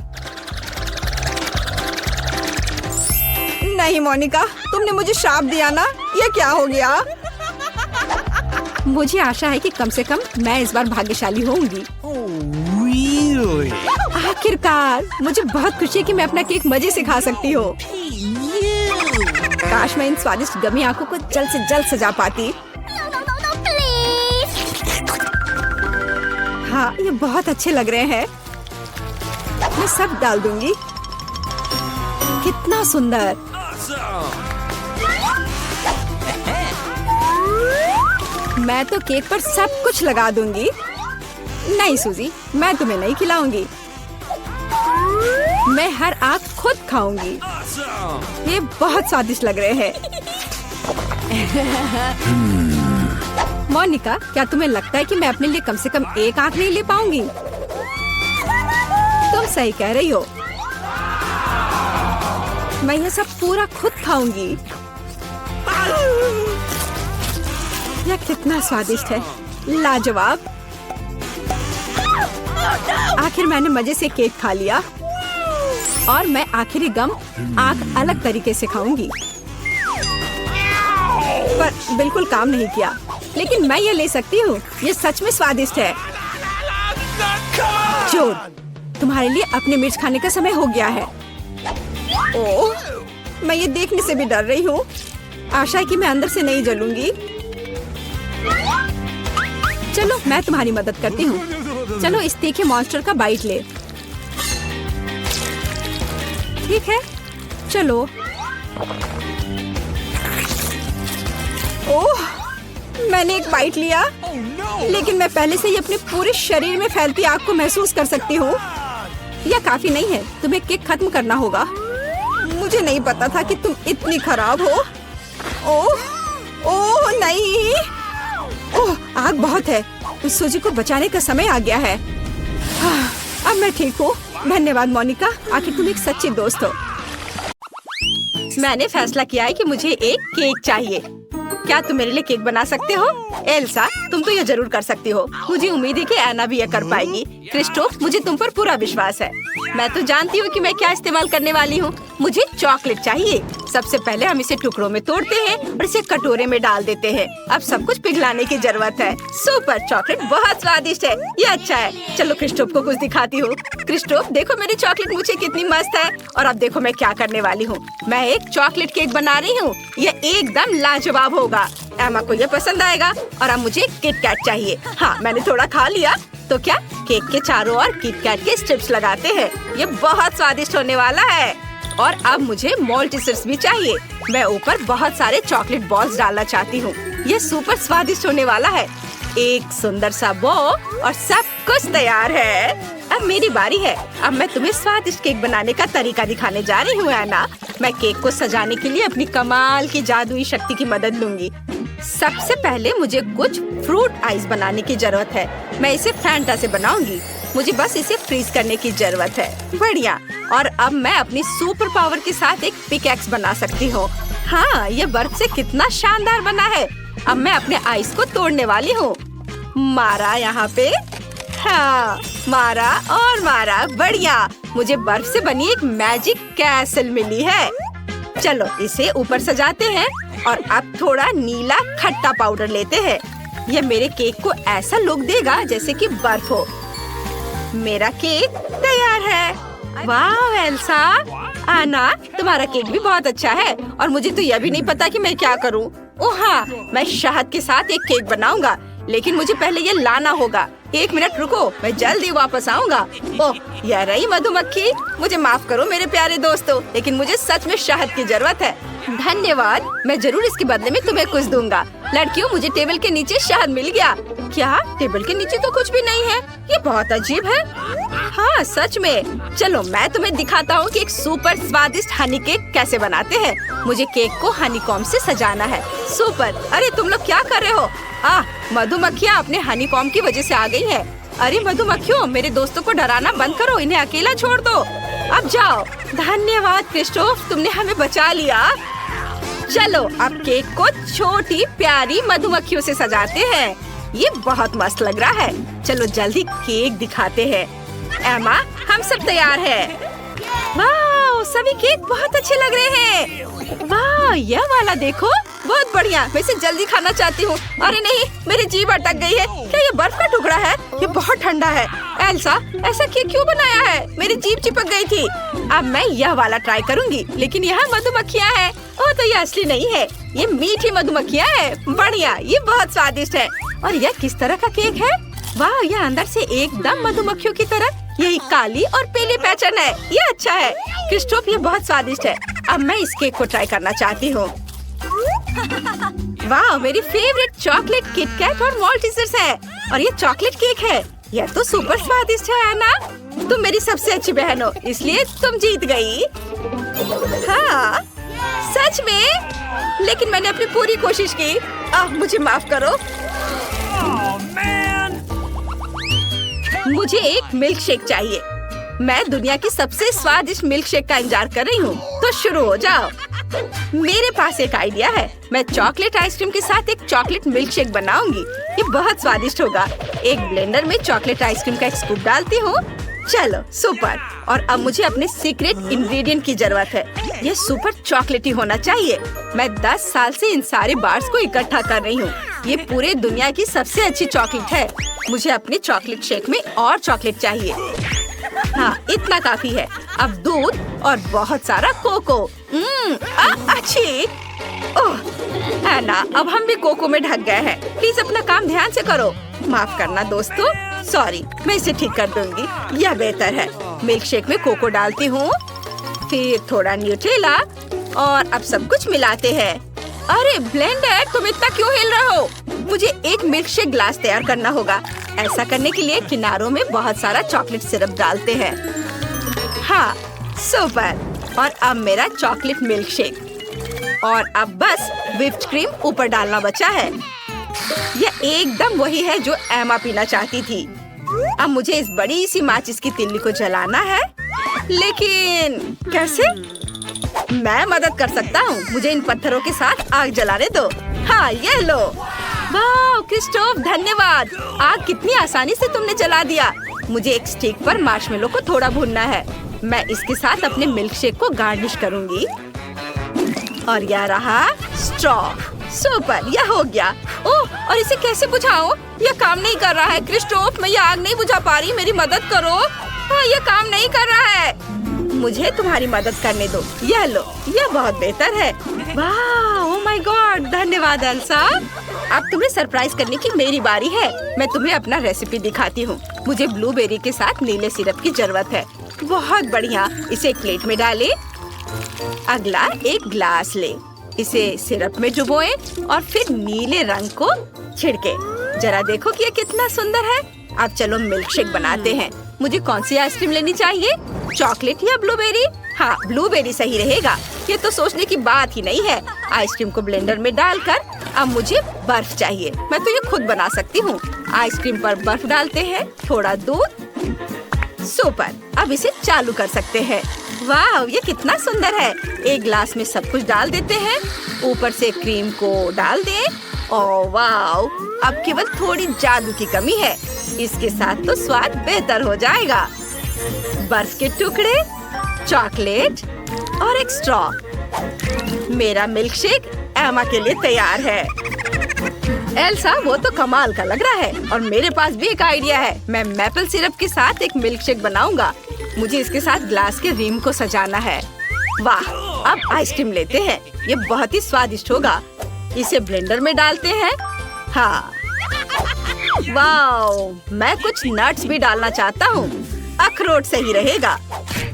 नहीं मोनिका, तुमने मुझे श्राप दिया ना। ये क्या हो गया? मुझे आशा है कि कम से कम मैं इस बार भाग्यशाली होंगी। Oh really? आखिरकार, मुझे बहुत खुशी है कि मैं अपना केक मजे से खा सकती हूँ। काश मैं इन स्वादिष्ट गमी आंखों को जल्द से जल्द सजा पाती। हाँ, ये बहुत अच्छे लग रहे हैं। मैं सब डाल दूंगी। कितना सुंदर। मैं तो केक पर सब कुछ लगा दूंगी। नहीं सूजी, मैं तुम्हें नहीं खिलाऊंगी। मैं हर आँख खुद खाऊंगी। ये बहुत स्वादिष्ट लग रहे हैं। मोनिका, क्या तुम्हें लगता है कि मैं अपने लिए कम से कम एक आँख नहीं ले पाऊंगी? तुम सही कह रही हो। मैं यह सब पूरा खुद खाऊंगी। यह कितना स्वादिष्ट है, लाजवाब। आखिर मैंने मजे से केक खा लिया और मैं आखिरी गम आँख अलग तरीके से खाऊंगी। पर बिल्कुल काम नहीं किया। लेकिन मैं ये ले सकती हूँ। ये सच में स्वादिष्ट है। जोर, तुम्हारे लिए अपने मिर्च खाने का समय हो गया है। ओह, मैं ये देखने से भी डर रही हूँ। आशा है कि मैं अंदर से नहीं जलूंगी। चलो, मैं तुम्हारी मदद करती हूँ। चलो, इस तीखे मॉन्स्टर का बाइट ले। ठीक है, चलो। ओह, मैंने एक बाइट लिया, Oh no! लेकिन मैं पहले से ही अपने पूरे शरीर में फैलती आग को महसूस कर सकती हूँ। यह काफी नहीं है, तुम्हें केक खत्म करना होगा। मुझे नहीं पता था कि तुम इतनी खराब हो। ओह, ओह नहीं, ओह आग बहुत है। उस सूजी को बचाने का समय आ गया है। अब मैं ठीक हूँ। धन्यवाद मोनिका, आखिर तुम एक सच्ची दोस्त हो। मैंने फैसला किया है कि मुझे एक केक चाहिए। क्या तुम मेरे लिए केक बना सकते हो? एल्सा, तुम तो यह जरूर कर सकती हो। मुझे उम्मीद है कि एना भी यह कर पाएगी। क्रिस्टोफ, मुझे तुम पर पूरा विश्वास है। मैं तो जानती हूँ कि मैं क्या इस्तेमाल करने वाली हूँ। मुझे चॉकलेट चाहिए। सबसे पहले हम इसे टुकड़ों में तोड़ते हैं और इसे कटोरे में डाल देते हैं। अब सब कुछ पिघलाने की जरूरत है। सुपर, चॉकलेट बहुत स्वादिष्ट है। ये अच्छा है। चलो क्रिस्टोफ को कुछ दिखाती हूँ। क्रिस्टोफ, देखो मेरी चॉकलेट मुझे कितनी मस्त है। और अब देखो मैं क्या करने वाली हूँ। मैं एक चॉकलेट केक बना रही हूँ। ये एकदम लाजवाब होगा। एमा को ये पसंद आएगा। और अब मुझे किट कैट चाहिए। हाँ, मैंने थोड़ा खा लिया। तो क्या केक के चारों ओर किट कैट के स्ट्रिप्स लगाते हैं। ये बहुत स्वादिष्ट होने वाला है। और अब मुझे मोल्टिसर्स भी चाहिए। मैं ऊपर बहुत सारे चॉकलेट बॉल्स डालना चाहती हूँ। ये सुपर स्वादिष्ट होने वाला है। एक सुंदर सा बो और सब कुछ तैयार है। अब मेरी बारी है। अब मैं तुम्हें स्वादिष्ट केक बनाने का तरीका दिखाने जा रही हूँ एना। मैं केक को सजाने के लिए अपनी कमाल की जादुई शक्ति की मदद लूंगी। सबसे पहले मुझे कुछ फ्रूट आइस बनाने की जरूरत है। मैं इसे फैंटा से बनाऊंगी। मुझे बस इसे फ्रीज करने की जरूरत है। बढ़िया। और अब मैं अपनी सुपर पावर के साथ एक पिकैक्स बना सकती हूँ। हाँ, ये बर्फ से कितना शानदार बना है। अब मैं अपने आइस को तोड़ने वाली हूँ। मारा यहाँ पे। हाँ, मारा और मारा। बढ़िया। मुझे बर्फ से बनी एक मैजिक कैसल मिली है। चलो इसे ऊपर सजाते हैं। और अब थोड़ा नीला खट्टा पाउडर लेते हैं। यह मेरे केक को ऐसा लुक देगा जैसे कि बर्फ हो। मेरा केक तैयार है। वाह एल्सा, आना, तुम्हारा केक भी बहुत अच्छा है। और मुझे तो यह भी नहीं पता कि मैं क्या करूं। ओह हाँ, मैं शहद के साथ एक केक बनाऊंगा। लेकिन मुझे पहले ये लाना होगा। 1 मिनट रुको, मैं जल्दी वापस आऊंगा। ओह, यह रही मधुमक्खी। मुझे माफ करो मेरे प्यारे दोस्तों, लेकिन मुझे सच में शहद की जरूरत है। धन्यवाद, मैं जरूर इसके बदले में तुम्हें कुछ दूंगा। लड़कियों, मुझे टेबल के नीचे शहद मिल गया। क्या? टेबल के नीचे तो कुछ भी नहीं है। ये बहुत अजीब है। हाँ सच में। चलो मैं तुम्हें दिखाता हूँ कि एक सुपर स्वादिष्ट हनी केक कैसे बनाते हैं। मुझे केक को हनी कॉम्ब से सजाना है। सुपर। अरे तुम लोग क्या कर रहे हो? मधुमक्खियाँ अपने हनी कॉम्ब की वजह से आ गई है। अरे मधुमक्खियों, मेरे दोस्तों को डराना बंद करो। इन्हें अकेला छोड़ दो। अब जाओ। धन्यवाद क्रिस्टोफ, तुमने हमें बचा लिया। चलो अब केक को छोटी प्यारी मधुमक्खियों से सजाते हैं। ये बहुत मस्त लग रहा है। चलो जल्दी केक दिखाते हैं। एमा, हम सब तैयार हैं। वाह, सभी केक बहुत अच्छे लग रहे हैं। वाह, यह वाला देखो, बहुत बढ़िया। मैं इसे जल्दी खाना चाहती हूँ। अरे नहीं, मेरी जीभ अटक गई है। क्या ये बर्फ का टुकड़ा है? ये बहुत ठंडा है। एल्सा, ऐसा केक क्यों बनाया है? मेरी जीभ चिपक गई थी। अब मैं यह वाला ट्राई करूँगी। लेकिन यहाँ मधुमक्खियाँ हैं। ओह, तो ये असली नहीं है, ये मीठी मधुमक्खियाँ हैं। बढ़िया, ये बहुत स्वादिष्ट है। और यह किस तरह का केक है? वाह, यह अंदर से एकदम मधुमक्खियों की तरह। यही काली और पीली पैटर्न है। ये अच्छा है। क्रिस्टोफ, ये बहुत स्वादिष्ट है। अब मैं इस केक को ट्राई करना चाहती हूँ। वाह, मेरी फेवरेट चॉकलेट किटकैट और मॉल्टिसर्स है। और ये चॉकलेट केक है। यह तो सुपर स्वादिष्ट है ना? तुम मेरी सबसे अच्छी बहन हो, इसलिए तुम जीत गई। हाँ सच में, लेकिन मैंने अपनी पूरी कोशिश की। मुझे माफ करो। Oh man! मुझे एक मिल्क शेक चाहिए। मैं दुनिया की सबसे स्वादिष्ट मिल्क शेक का इंतजार कर रही हूँ। तो शुरू हो जाओ। मेरे पास एक आइडिया है। मैं चॉकलेट आइसक्रीम के साथ एक चॉकलेट मिल्क शेक बनाऊंगी। ये बहुत स्वादिष्ट होगा। एक ब्लेंडर में चॉकलेट आइसक्रीम का एक स्कूप डालती हूँ। चलो सुपर। और अब मुझे अपने सीक्रेट इंग्रेडिएंट की जरूरत है। ये सुपर चॉकलेटी होना चाहिए। मैं 10 साल से इन सारे बार्स को इकट्ठा कर रही हूँ। ये पूरे दुनिया की सबसे अच्छी चॉकलेट है। मुझे अपने चॉकलेट शेक में और चॉकलेट चाहिए। हाँ, इतना काफी है। अब दूध और बहुत सारा कोको। अच्छी। ओह एना, अब हम भी कोको में ढक गए हैं। प्लीज अपना काम ध्यान से करो। माफ करना दोस्तों, सॉरी। मैं इसे ठीक कर दूंगी। यह बेहतर है। मिल्क शेक में कोको डालती हूँ, फिर थोड़ा न्यूट्रेला और अब सब कुछ मिलाते हैं। अरे ब्लेंडर, तुम इतना क्यों हिल रहे हो? मुझे एक मिल्क शेक ग्लास तैयार करना होगा। ऐसा करने के लिए किनारों में बहुत सारा चॉकलेट सिरप डालते हैं। हाँ, सुपर। और अब मेरा चॉकलेट मिल्क शेक। और अब बस व्हिप्ड क्रीम ऊपर डालना बचा है। यह एकदम वही है जो एमा पीना चाहती थी। अब मुझे इस बड़ी सी माचिस की तिल्ली को जलाना है, लेकिन कैसे? मैं मदद कर सकता हूँ। मुझे इन पत्थरों के साथ आग जलाने दो। हाँ, ये लो। वाह क्रिस्टोफ, धन्यवाद। आग कितनी आसानी से तुमने जला दिया। मुझे एक स्टिक पर मार्शमेलो को थोड़ा भूनना है। मैं इसके साथ अपने मिल्क शेक को गार्निश करूंगी। और यह रहा स्ट्रॉ। सुपर, यह हो गया। ओह, और इसे कैसे बुझाऊं? यह काम नहीं कर रहा है। क्रिस्टोफ, मैं यह आग नहीं बुझा पा रही। मेरी मदद करो। हाँ, यह काम नहीं कर रहा है। मुझे तुम्हारी मदद करने दो। यह लो, यह बहुत बेहतर है। वाह, ओह माय गॉड, धन्यवाद एल्सा। अब तुम्हें सरप्राइज करने की मेरी बारी है। मैं तुम्हें अपना रेसिपी दिखाती हूँ। मुझे ब्लूबेरी के साथ नीले सिरप की जरूरत है। बहुत बढ़िया। इसे एक प्लेट में डालें। अगला एक ग्लास ले, इसे सिरप में डुबोएं और फिर नीले रंग को छिड़के। जरा देखो कि ये कितना सुंदर है। अब चलो मिल्क शेक बनाते हैं। मुझे कौन सी आइसक्रीम लेनी चाहिए, चॉकलेट या ब्लूबेरी? हाँ, ब्लूबेरी सही रहेगा। ये तो सोचने की बात ही नहीं है। आइसक्रीम को ब्लेंडर में डालकर अब मुझे बर्फ चाहिए। मैं तो ये खुद बना सकती हूँ। आइसक्रीम पर बर्फ डालते हैं, थोड़ा दूध। सुपर, अब इसे चालू कर सकते हैं। वाह, ये कितना सुंदर है। एक ग्लास में सब कुछ डाल देते हैं। ऊपर से क्रीम को डाल दें। ओह वाह, अब केवल थोड़ी जादू की कमी है। इसके साथ तो स्वाद बेहतर हो जाएगा। बर्फ के टुकड़े, चॉकलेट और एक स्ट्रॉ। मेरा मिल्क शेक एमा के लिए तैयार है। एल्सा, वो तो कमाल का लग रहा है। और मेरे पास भी एक आइडिया है। मैं मैपल सिरप के साथ एक मिल्क शेक बनाऊंगा। मुझे इसके साथ ग्लास के रिम को सजाना है। वाह, अब आइसक्रीम लेते हैं। ये बहुत ही स्वादिष्ट होगा। इसे ब्लेंडर में डालते हैं। हाँ, वाह, मैं कुछ नट्स भी डालना चाहता हूँ। अखरोट सही रहेगा।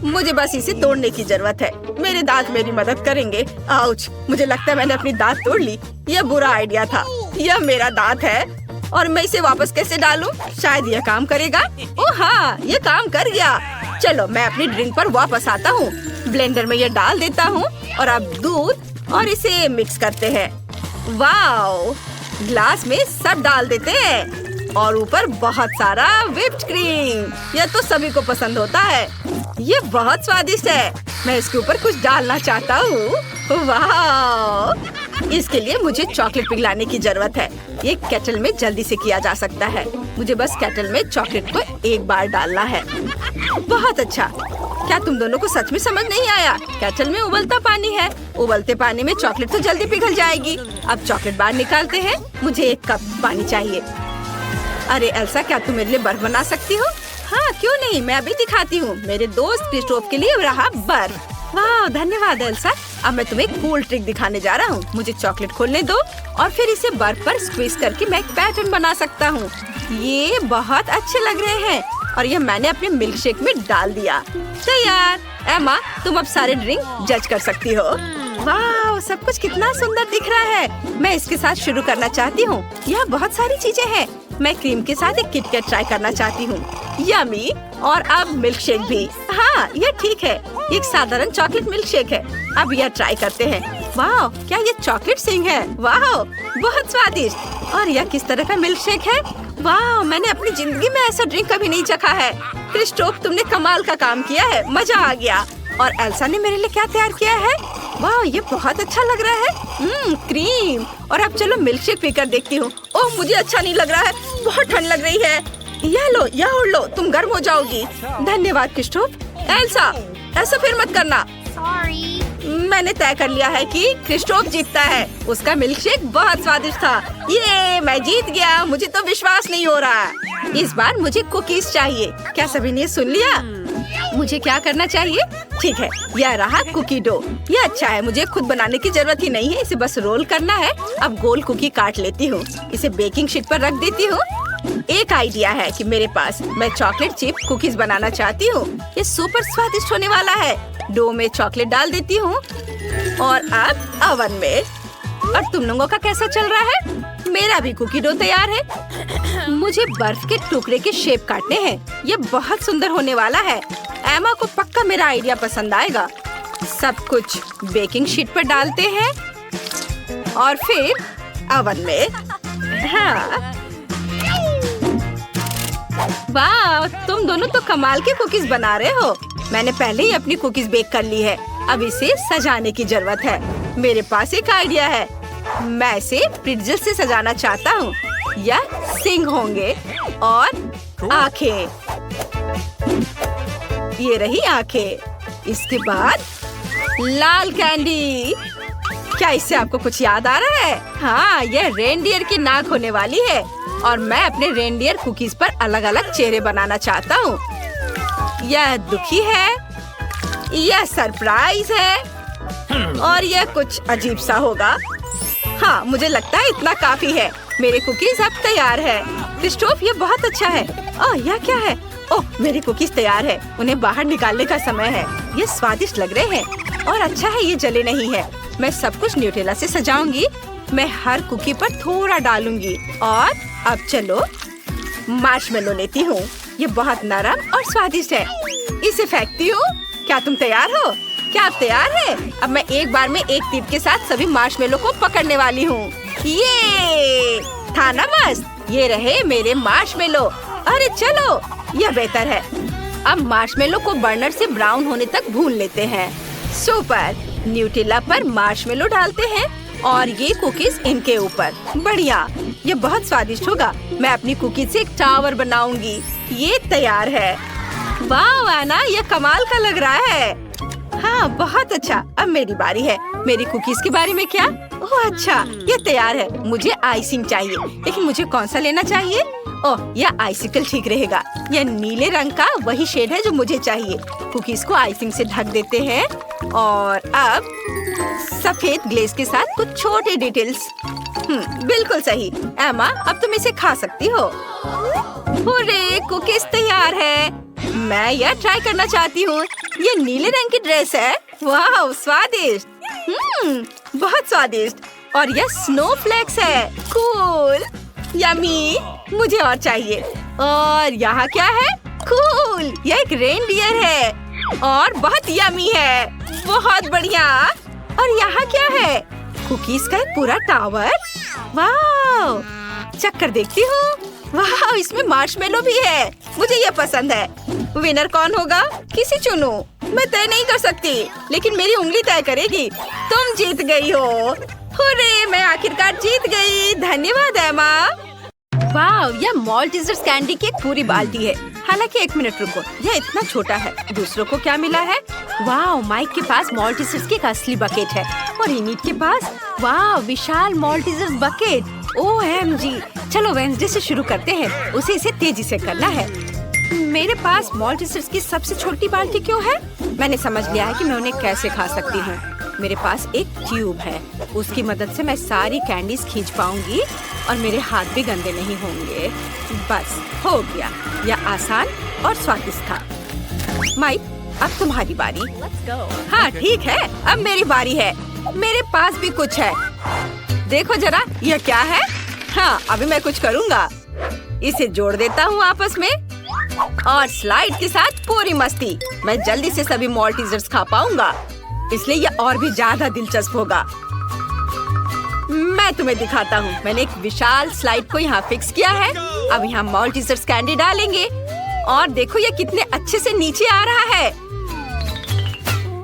मुझे बस इसे तोड़ने की जरूरत है। मेरे दांत मेरी मदद करेंगे। आउच, मुझे लगता है मैंने अपनी दांत तोड़ ली। यह बुरा आइडिया था। यह मेरा दांत है और मैं इसे वापस कैसे डालूं? शायद यह काम करेगा। ओह हाँ, यह काम कर गया। चलो, मैं अपनी ड्रिंक पर वापस आता हूँ। ब्लेंडर में यह डाल देता हूँ और अब दूध और इसे मिक्स करते हैं। वाओ, ग्लास में सब डाल देते हैं और ऊपर बहुत सारा व्हिप्ड क्रीम। यह तो सभी को पसंद होता है। ये बहुत स्वादिष्ट है। मैं इसके ऊपर कुछ डालना चाहता हूँ। वाह, इसके लिए मुझे चॉकलेट पिघलाने की जरूरत है। ये केटल में जल्दी से किया जा सकता है। मुझे बस केटल में चॉकलेट को एक बार डालना है। बहुत अच्छा। क्या तुम दोनों को सच में समझ नहीं आया? केटल में उबलता पानी है। उबलते पानी में चॉकलेट तो जल्दी पिघल जाएगी। अब चॉकलेट बाहर निकालते हैं। मुझे एक कप पानी चाहिए। अरे एल्सा, क्या तुम मेरे लिए बर्फ बना सकती हो? हाँ, क्यों नहीं, मैं अभी दिखाती हूँ। मेरे दोस्त क्रिस्टोफ के लिए रहा बर्फ। वाह, धन्यवाद एल्सा। अब मैं तुम्हें एक कूल ट्रिक दिखाने जा रहा हूँ। मुझे चॉकलेट खोलने दो और फिर इसे बर्फ पर स्क्वीज करके मैं एक पैटर्न बना सकता हूँ। ये बहुत अच्छे लग रहे हैं और ये मैंने अपने मिल्क शेक में डाल दिया। तैयार। एमा, तुम अब सारे ड्रिंक जज कर सकती हो। वाह, सब कुछ कितना सुंदर दिख रहा है। मैं इसके साथ शुरू करना चाहती हूँ। यहाँ बहुत सारी चीजें हैं। मैं क्रीम के साथ एक किटकैट ट्राई करना चाहती हूँ। यमी। और अब मिल्क शेक भी। हाँ, यह ठीक है। एक साधारण चॉकलेट मिल्क शेक है। अब यह ट्राई करते हैं। वाह, क्या ये चॉकलेट सिंग है? वाह, बहुत स्वादिष्ट। और यह किस तरह का मिल्क शेक है? वाह, मैंने अपनी जिंदगी में ऐसा ड्रिंक कभी नहीं चखा है। क्रिस्टोफ, तुमने कमाल का काम किया है। मजा आ गया। और एल्सा ने मेरे लिए क्या तैयार किया है? वाह, ये बहुत अच्छा लग रहा है। क्रीम। और अब चलो मिल्क शेक पीकर देखती हूँ। ओह, मुझे अच्छा नहीं लग रहा है। बहुत ठंड लग रही है। यह लो, यह ओढ़ लो, तुम गर्म हो जाओगी। धन्यवाद क्रिस्टोफ। एल्सा, ऐसा फिर मत करना। मैंने तय कर लिया है कि क्रिस्टोफ जीतता है। उसका मिल्क शेक बहुत स्वादिष्ट था। ये मैं जीत गया। मुझे तो विश्वास नहीं हो रहा। इस बार मुझे कुकीज चाहिए। क्या सभी ने सुन लिया? मुझे क्या करना चाहिए? ठीक है, यह रहा कुकी डो। यह अच्छा है। मुझे खुद बनाने की जरूरत ही नहीं है। इसे बस रोल करना है। अब गोल कुकी काट लेती हूँ। इसे बेकिंग शीट पर रख देती हूँ। एक आइडिया है कि मेरे पास। मैं चॉकलेट चिप कुकीज बनाना चाहती हूँ। ये सुपर स्वादिष्ट होने वाला है। डो में चॉकलेट डाल देती हूँ और अब ओवन में। और तुम लोगों का कैसा चल रहा है? मेरा भी कुकी डो तैयार है। मुझे बर्फ के टुकड़े के शेप काटने हैं। ये बहुत सुंदर होने वाला है। एमा को पक्का मेरा आइडिया पसंद आएगा। सब कुछ बेकिंग शीट पर डालते हैं और फिर ओवन में। हाँ। वाह, तुम दोनों तो कमाल के कुकीज बना रहे हो। मैंने पहले ही अपनी कुकीज बेक कर ली है। अब इसे सजाने की जरूरत है। मेरे पास एक आइडिया है। मैं इसे प्रिट्ज़ल से सजाना चाहता हूँ। यह सिंग होंगे और आंखें। ये रही आंखें। इसके बाद लाल कैंडी। क्या इससे आपको कुछ याद आ रहा है? हाँ, यह रेनडियर की नाक होने वाली है और मैं अपने रेनडियर कुकीज पर अलग अलग चेहरे बनाना चाहता हूँ। यह दुखी है, यह सरप्राइज है और यह कुछ अजीब सा होगा। हाँ, मुझे लगता है इतना काफी है। मेरे कुकीज अब तैयार है। क्रिस्टोफ, ये बहुत अच्छा है। ओह, यह क्या है? ओह, मेरे कुकीज तैयार है। उन्हें बाहर निकालने का समय है। ये स्वादिष्ट लग रहे हैं और अच्छा है ये जले नहीं है। मैं सब कुछ न्यूटेला से सजाऊंगी। मैं हर कुकी पर थोड़ा डालूंगी और अब चलो मार्शमेलो लेती हूँ। ये बहुत नरम और स्वादिष्ट है। इसे फेंकती हूँ। क्या तुम तैयार हो? क्या आप तैयार हैं? अब मैं एक बार में एक टीप के साथ सभी मार्शमेलो को पकड़ने वाली हूँ। ये था ना मस्त? ये रहे मेरे मार्शमेलो। अरे चलो, यह बेहतर है। अब मार्शमेलो को बर्नर से ब्राउन होने तक भून लेते हैं। सुपर। न्यूटेला पर मार्शमेलो डालते हैं और ये कुकीज इनके ऊपर। बढ़िया, ये बहुत स्वादिष्ट होगा। मैं अपनी कुकीज से एक टावर बनाऊंगी। ये तैयार है। वाह एना, ये कमाल का लग रहा है। हाँ, बहुत अच्छा। अब मेरी बारी है। मेरी कुकीज के बारे में क्या? ओह अच्छा, ये तैयार है। मुझे आइसिंग चाहिए, लेकिन मुझे कौन सा लेना चाहिए? ओह, यह आइसिकल ठीक रहेगा। यह नीले रंग का वही शेड है जो मुझे चाहिए। कुकीज को आइसिंग से ढक देते हैं और अब सफेद ग्लेज के साथ कुछ छोटे डिटेल्स। बिल्कुल सही। एमा, अब तुम इसे खा सकती हो। हुर्रे, कुकीज तैयार है। मैं यह ट्राई करना चाहती हूँ। ये नीले रंग की ड्रेस है। वाह, स्वादिष्ट। बहुत स्वादिष्ट। और यह स्नोफ्लेक्स है। Cool, yummy. मुझे और चाहिए। और यहाँ क्या है? कूल, यह एक रेनडियर है और बहुत यम्मी है। बहुत बढ़िया। और यहाँ क्या है? कुकीज का एक पूरा टावर। वाह, चक्कर देखती हूँ। वाह, इसमें मार्शमेलो भी है। मुझे ये पसंद है। विनर कौन होगा? किसी चुनो। मैं तय नहीं कर सकती, लेकिन मेरी उंगली तय करेगी। तुम जीत गई हो। हुर्रे, मैं आखिरकार जीत गई। धन्यवाद एमा। वाह, यह मॉल्टीजर्स कैंडी की एक पूरी बाल्टी है। हालांकि एक मिनट रुको, यह इतना छोटा है। दूसरों को क्या मिला है? वाह, माइक के पास मॉल्टीजर्स की एक असली बकेट है और इनिट के पास वाह विशाल मॉल्टीजर्स बकेट। OMG, चलो वेंसडे से शुरू करते हैं। उसे इसे तेजी से करना है। मेरे पास मॉल्टीजर्स की सबसे छोटी बाल्टी क्यों है? मैंने समझ लिया है कि मैं उन्हें कैसे खा सकती हूँ। मेरे पास एक ट्यूब है। उसकी मदद से मैं सारी कैंडीज खींच पाऊंगी और मेरे हाथ भी गंदे नहीं होंगे। बस हो गया। यह आसान और स्वादिष्ट था। माइक, अब तुम्हारी बारी। हाँ ठीक है, अब मेरी बारी है। मेरे पास भी कुछ है। देखो जरा, यह क्या है? हाँ, अभी मैं कुछ करूँगा। इसे जोड़ देता हूँ आपस में और स्लाइड के साथ पूरी मस्ती। मैं जल्दी से सभी मॉल्टीजर्स खा पाऊंगा, इसलिए यह और भी ज्यादा दिलचस्प होगा। मैं तुम्हें दिखाता हूँ। मैंने एक विशाल स्लाइड को यहाँ फिक्स किया है। अब यहाँ मॉल्टीजर्स कैंडी डालेंगे और देखो ये कितने अच्छे से नीचे आ रहा है।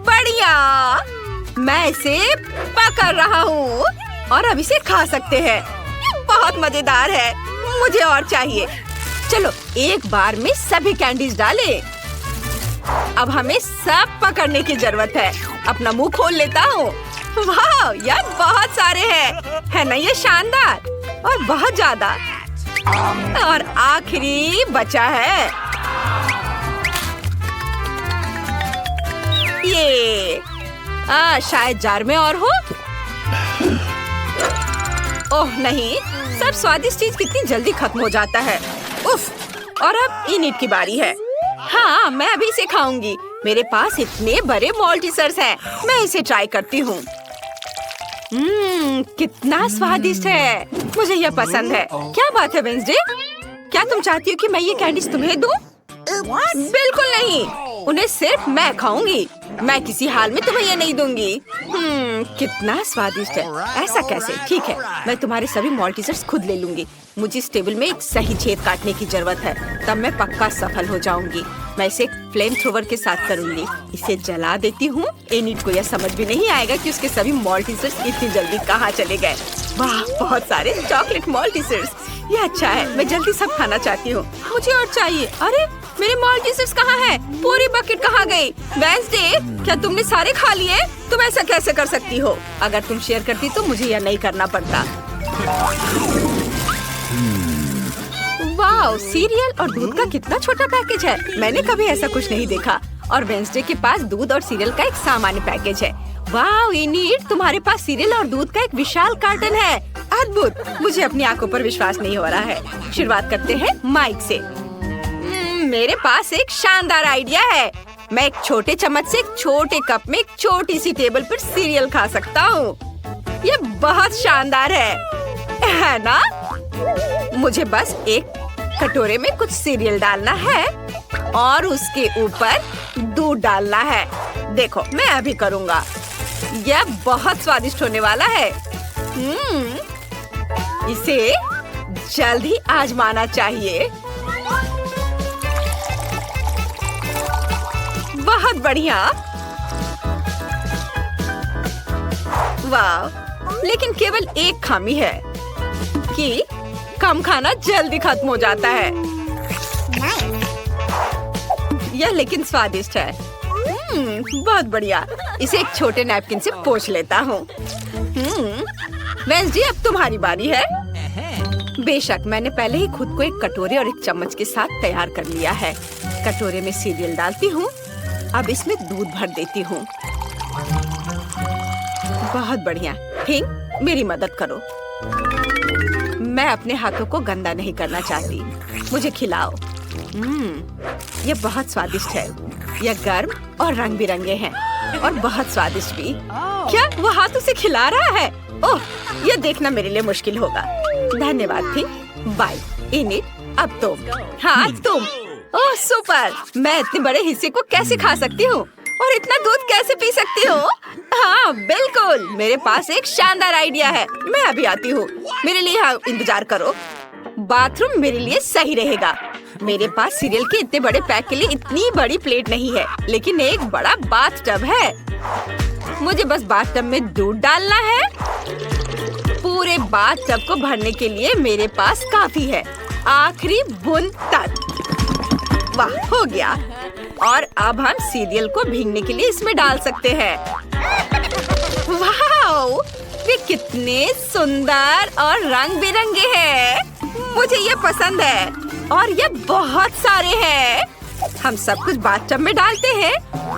बढ़िया, मैं इसे पकड़ रहा हूँ और अब इसे खा सकते हैं। बहुत मजेदार है। मुझे और चाहिए। चलो एक बार में सभी कैंडीज डालें। अब हमें सब पकड़ने की जरूरत है। अपना मुंह खोल लेता हूँ। वाह, यार बहुत सारे हैं, है ना ये शानदार? और बहुत ज्यादा। और आखिरी बचा है ये। शायद जार में और हो। ओह नहीं, सब स्वादिष्ट चीज कितनी जल्दी खत्म हो जाता है। उफ, और अब इनिट की बारी है। हाँ, मैं अभी इसे खाऊंगी। मेरे पास इतने बड़े मॉल्टीजर्स हैं। मैं इसे ट्राई करती हूँ। कितना स्वादिष्ट है। मुझे यह पसंद है। क्या बात है वेंसडे? क्या तुम चाहती हो कि मैं ये कैंडीज तुम्हें दूं? बिल्कुल नहीं, उन्हें सिर्फ मैं खाऊंगी। मैं किसी हाल में तुम्हें ये नहीं दूंगी। कितना स्वादिष्ट है। ऐसा कैसे? ठीक है, मैं तुम्हारे सभी मॉल्टीजर्स खुद ले लूंगी। मुझे इस टेबल में एक सही छेद काटने की जरूरत है, तब मैं पक्का सफल हो जाऊंगी। मैं इसे फ्लेम थ्रोवर के साथ करूंगी। इसे जला देती हूँ। एनिट को यह समझ भी नहीं आएगा कि उसके सभी मॉल्टीजर्स इतनी जल्दी कहाँ चले गए। वाह, बहुत सारे चॉकलेट मॉल्टीजर्स। ये अच्छा है, मैं जल्दी सब खाना चाहती हूँ। मुझे और चाहिए। अरे मेरे मॉल्टीजर्स कहाँ हैं? पूरी बकेट कहाँ गई? वेंसडे, क्या तुमने सारे खा लिए? तुम ऐसा कैसे कर सकती हो? अगर तुम शेयर करती तो मुझे यह नहीं करना पड़ता। वाह, सीरियल और दूध का कितना छोटा पैकेज है। मैंने कभी ऐसा कुछ नहीं देखा। और वेंसडे के पास दूध और सीरियल का एक सामान्य पैकेज है। वाह एनिट, तुम्हारे पास सीरियल और दूध का एक विशाल कार्टन है। अद्भुत, मुझे अपनी आंखों पर विश्वास नहीं हो रहा है। शुरुआत करते हैं माइक से। मेरे पास एक शानदार आइडिया है। मैं एक छोटे चम्मच से एक छोटे कप में एक छोटी सी टेबल पर सीरियल खा सकता हूँ। ये बहुत शानदार है ना? मुझे बस एक कटोरे में कुछ सीरियल डालना है और उसके ऊपर दूध डालना है। देखो, मैं अभी करूँगा। यह बहुत स्वादिष्ट होने वाला है। इसे जल्द ही आजमाना चाहिए। बहुत बढ़िया। वाह, लेकिन केवल एक खामी है कि कम खाना जल्दी खत्म हो जाता है। यह लेकिन स्वादिष्ट है। बहुत बढ़िया। इसे एक छोटे नैपकिन से पोंछ लेता हूँ। वेंसडे, अब तुम्हारी बारी है। बेशक, मैंने पहले ही खुद को एक कटोरे और एक चम्मच के साथ तैयार कर लिया है। कटोरे में सीरियल डालती हूँ। अब इसमें दूध भर देती हूँ। बहुत बढ़िया। थिंक, मेरी मदद करो। मैं अपने हाथों को गंदा नहीं करना चाहती। मुझे खिलाओ। यह बहुत स्वादिष्ट है। यह गर्म और रंग बिरंगे हैं और बहुत स्वादिष्ट भी। क्या वो हाथों से खिला रहा है? ओह, यह देखना मेरे लिए मुश्किल होगा। धन्यवाद थिंक। बाय एनिट, अब तुम। हाँ, तुम। ओह सुपर, मैं इतने बड़े हिस्से को कैसे खा सकती हूँ और इतना दूध कैसे पी सकती हूँ? हाँ बिल्कुल, मेरे पास एक शानदार आइडिया है। मैं अभी आती हूँ। मेरे लिए यहाँ इंतजार करो। बाथरूम मेरे लिए सही रहेगा। मेरे पास सीरियल के इतने बड़े पैक के लिए इतनी बड़ी प्लेट नहीं है, लेकिन एक बड़ा बाथ टब है। मुझे बस बाथ टब में दूध डालना है। पूरे बाथ टब को भरने के लिए मेरे पास काफी है, आखिरी बूंद तक। वाह, हो गया। और अब हम सीरियल को भीगने के लिए इसमें डाल सकते हैं। वाह, वे कितने सुंदर और रंग बिरंगे हैं। मुझे ये पसंद है और ये बहुत सारे हैं। हम सब कुछ बाथटब में डालते हैं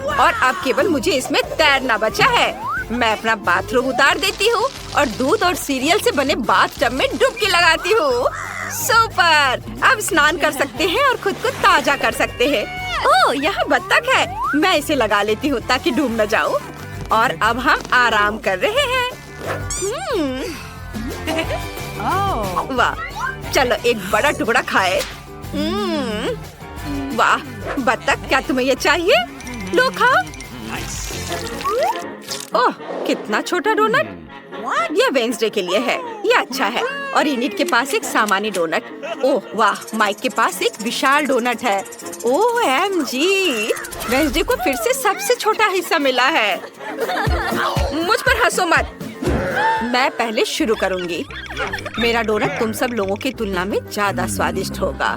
और अब केवल मुझे इसमें तैरना बचा है। मैं अपना बाथरूम उतार देती हूँ और दूध और सीरियल से बने बाथटब में डुबकी लगाती हूँ। सुपर, अब स्नान कर सकते हैं और खुद को ताजा कर सकते हैं। ओह, यहाँ बत्तख है। मैं इसे लगा लेती हूँ ताकि डूब न जाऊँ। और अब हम आराम कर रहे हैं। वाह, चलो एक बड़ा टुकड़ा खाए। वाह बत्तख, क्या तुम्हें ये चाहिए? लो खाओ। ओह, कितना छोटा डोनट। यह वेंसडे के लिए है। यह अच्छा है। और एनिट के पास एक सामान्य डोनट। ओह वाह, माइक के पास एक विशाल डोनट है। OMG, वेंसडे को फिर से सबसे छोटा हिस्सा मिला है। मुझ पर हंसो मत। मैं पहले शुरू करूंगी। मेरा डोनट तुम सब लोगों की तुलना में ज्यादा स्वादिष्ट होगा।